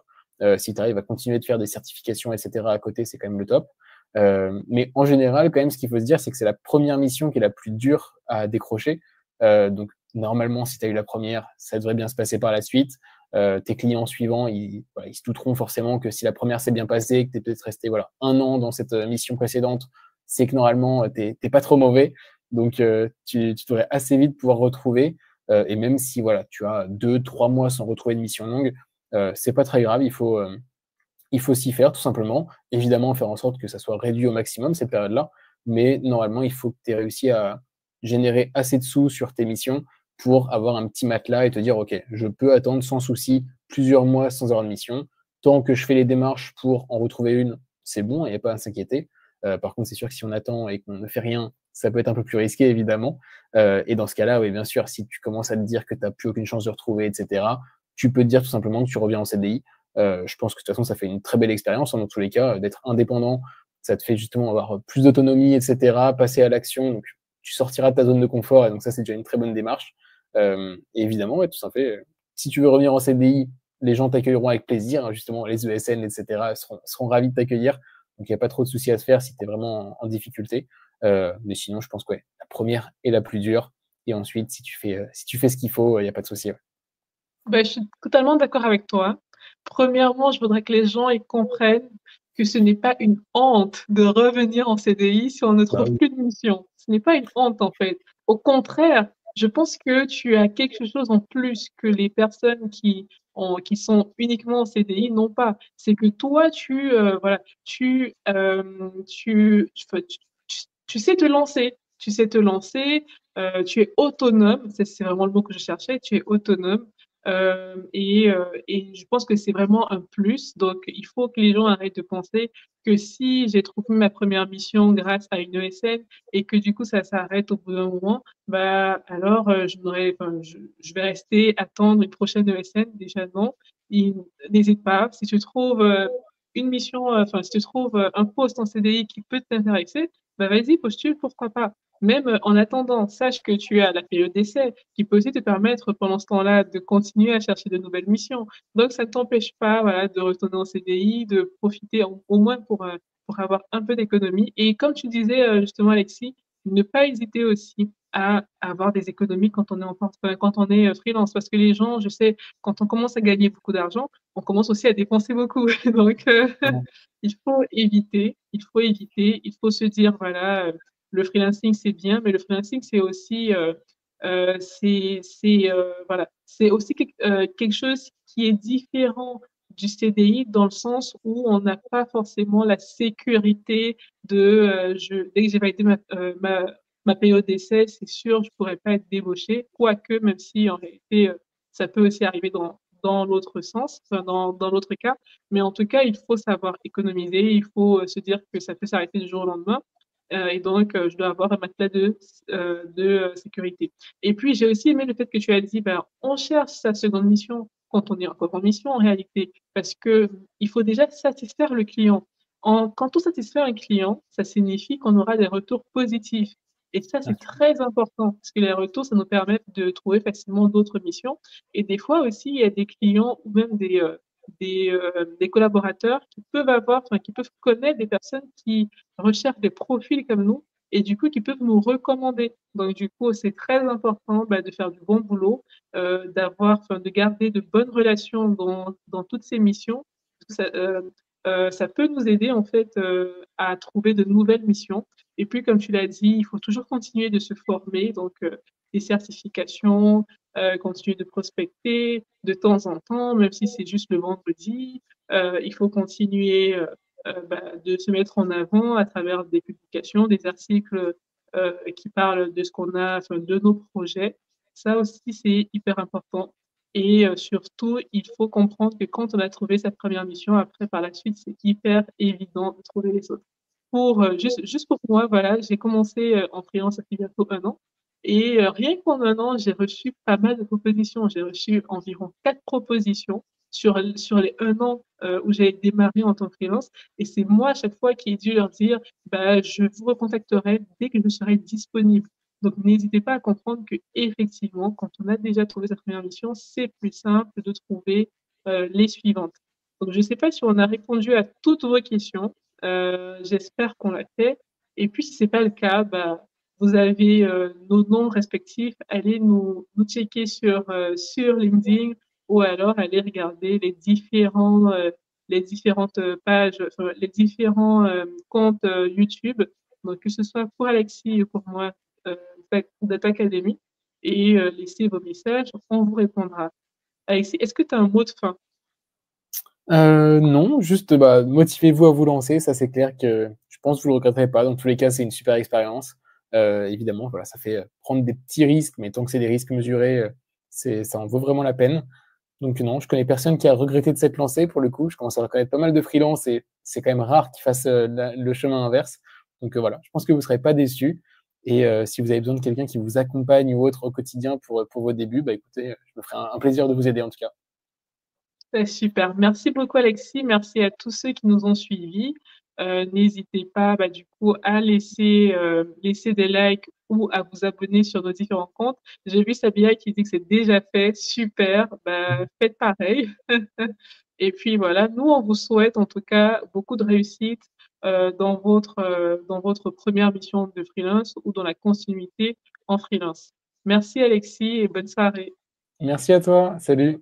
Si tu arrives à continuer de faire des certifications, etc., à côté, c'est quand même le top. Mais en général, quand même, ce qu'il faut se dire, c'est que c'est la première mission qui est la plus dure à décrocher. Donc, normalement, si tu as eu la première, ça devrait bien se passer par la suite. Tes clients suivants, voilà, ils se douteront forcément que si la première s'est bien passée, que tu es peut-être resté voilà, 1 an dans cette mission précédente, c'est que normalement, tu n'es pas trop mauvais. Donc, tu devrais assez vite pouvoir retrouver. Et même si voilà, tu as 2, 3 mois sans retrouver une mission longue, c'est pas très grave. Il faut s'y faire, tout simplement. Évidemment, faire en sorte que ça soit réduit au maximum, cette période-là. Mais normalement, il faut que tu aies réussi à générer assez de sous sur tes missions pour avoir un petit matelas et te dire, OK, je peux attendre sans souci plusieurs mois sans avoir de mission. Tant que je fais les démarches pour en retrouver une, c'est bon, il n'y a pas à s'inquiéter. Par contre, c'est sûr que si on attend et qu'on ne fait rien, ça peut être un peu plus risqué, évidemment. Et dans ce cas-là, oui, bien sûr, si tu commences à te dire que tu n'as plus aucune chance de retrouver, etc., tu peux te dire tout simplement que tu reviens en CDI. Je pense que de toute façon, ça fait une très belle expérience, dans tous les cas, d'être indépendant. Ça te fait justement avoir plus d'autonomie, etc., passer à l'action. Donc, tu sortiras de ta zone de confort. Et donc, ça, c'est déjà une très bonne démarche. Et évidemment, ouais, tout ça fait. Si tu veux revenir en CDI, les gens t'accueilleront avec plaisir. Hein, justement, les ESN, etc., seront ravis de t'accueillir. Donc, il n'y a pas trop de soucis à se faire si tu es vraiment en difficulté. Mais sinon, je pense que ouais, la première est la plus dure. Et ensuite, si tu fais ce qu'il faut, il n'y a pas de souci. Ouais. Ben, je suis totalement d'accord avec toi. Premièrement, je voudrais que les gens ils comprennent que ce n'est pas une honte de revenir en CDI si on ne Bah trouve oui. plus de mission. Ce n'est pas une honte en fait. Au contraire, je pense que tu as quelque chose en plus que les personnes qui sont uniquement en CDI n'ont pas. C'est que toi, voilà, tu sais te lancer. Tu sais te lancer, tu es autonome. C'est vraiment le mot que je cherchais. Tu es autonome. Et je pense que c'est vraiment un plus. Donc, il faut que les gens arrêtent de penser que si j'ai trouvé ma première mission grâce à une ESN et que du coup ça s'arrête au bout d'un moment, bah alors je vais rester attendre une prochaine ESN. Déjà non. N'hésite pas. Si tu trouves une mission, si tu trouves un poste en CDI qui peut t'intéresser, bah vas-y, postule, pourquoi pas. Même en attendant, sache que tu as la période d'essai qui peut aussi te permettre pendant ce temps-là de continuer à chercher de nouvelles missions. Donc, ça ne t'empêche pas, voilà, de retourner en CDI, de profiter au moins pour avoir un peu d'économie. Et comme tu disais justement, Alexis, ne pas hésiter aussi à avoir des économies quand on est quand on est freelance. Parce que les gens, je sais, quand on commence à gagner beaucoup d'argent, on commence aussi à dépenser beaucoup. Donc, Ouais. il faut se dire, voilà, le freelancing, c'est bien, mais le freelancing, c'est aussi, voilà, c'est aussi quelque chose qui est différent du CDI dans le sens où on n'a pas forcément la sécurité dès que j'ai validé ma période d'essai, c'est sûr, je pourrais pas être débauchée, quoique, même si en réalité, ça peut aussi arriver dans l'autre sens, enfin, dans l'autre cas. Mais en tout cas, il faut savoir économiser, il faut se dire que ça peut s'arrêter du jour au lendemain. Et donc, je dois avoir un matelas de sécurité. Et puis, j'ai aussi aimé le fait que tu as dit, ben, on cherche sa seconde mission quand on est encore en mission en réalité, parce que il faut déjà satisfaire le client. Quand on satisfait un client, ça signifie qu'on aura des retours positifs. Et ça, Bien c'est sûr. très important, parce que les retours, ça nous permet de trouver facilement d'autres missions. Et des fois aussi, il y a des clients ou même des collaborateurs qui peuvent avoir, enfin, qui peuvent connaître des personnes qui recherchent des profils comme nous et du coup, qui peuvent nous recommander. Donc, du coup, c'est très important bah, de faire du bon boulot, d'avoir, enfin, de garder de bonnes relations dans toutes ces missions. Ça peut nous aider en fait à trouver de nouvelles missions. Et puis, comme tu l'as dit, il faut toujours continuer de se former, donc des certifications, continuer de prospecter de temps en temps, même si c'est juste le vendredi. Il faut continuer bah, de se mettre en avant à travers des publications, des articles qui parlent de ce qu'on a, enfin, de nos projets. Ça aussi, c'est hyper important. Et surtout, il faut comprendre que quand on a trouvé sa première mission, après, par la suite, c'est hyper évident de trouver les autres. Juste pour moi, voilà, j'ai commencé en freelance il y a bientôt un an. Et rien qu'en un an, j'ai reçu pas mal de propositions. J'ai reçu environ 4 propositions sur les un an où j'ai démarré en tant que freelance. Et c'est moi à chaque fois qui ai dû leur dire, bah, je vous recontacterai dès que je serai disponible. Donc, n'hésitez pas à comprendre que effectivement, quand on a déjà trouvé sa première mission, c'est plus simple de trouver les suivantes. Donc, je ne sais pas si on a répondu à toutes vos questions. J'espère qu'on l'a fait. Et puis, si c'est pas le cas, bah, vous avez nos noms respectifs. Allez nous checker sur LinkedIn ou alors allez regarder les différentes pages, enfin, les différents comptes YouTube. Donc, que ce soit pour Alexis ou pour moi, euh, Data Academy, et laissez vos messages, on vous répondra. Alexis, est-ce que tu as un mot de fin? Non, juste bah, motivez-vous à vous lancer, ça c'est clair que je pense que vous le regretterez pas. Dans tous les cas, c'est une super expérience. Évidemment, voilà, ça fait prendre des petits risques, mais tant que c'est des risques mesurés, ça en vaut vraiment la peine. Donc non, je connais personne qui a regretté de s'être lancé pour le coup. Je commence à reconnaître pas mal de freelance et c'est quand même rare qu'ils fassent le chemin inverse. Donc voilà, je pense que vous ne serez pas déçus. Et si vous avez besoin de quelqu'un qui vous accompagne ou autre au quotidien pour vos débuts, bah écoutez, je me ferai un plaisir de vous aider en tout cas. Super. Merci beaucoup, Alexis. Merci à tous ceux qui nous ont suivis. N'hésitez pas, bah, du coup, à laisser des likes ou à vous abonner sur nos différents comptes. J'ai vu Sabia qui dit que c'est déjà fait. Super. Bah, faites pareil. Et puis voilà, nous, on vous souhaite en tout cas beaucoup de réussite dans votre première mission de freelance ou dans la continuité en freelance. Merci, Alexis, et bonne soirée. Merci à toi, salut.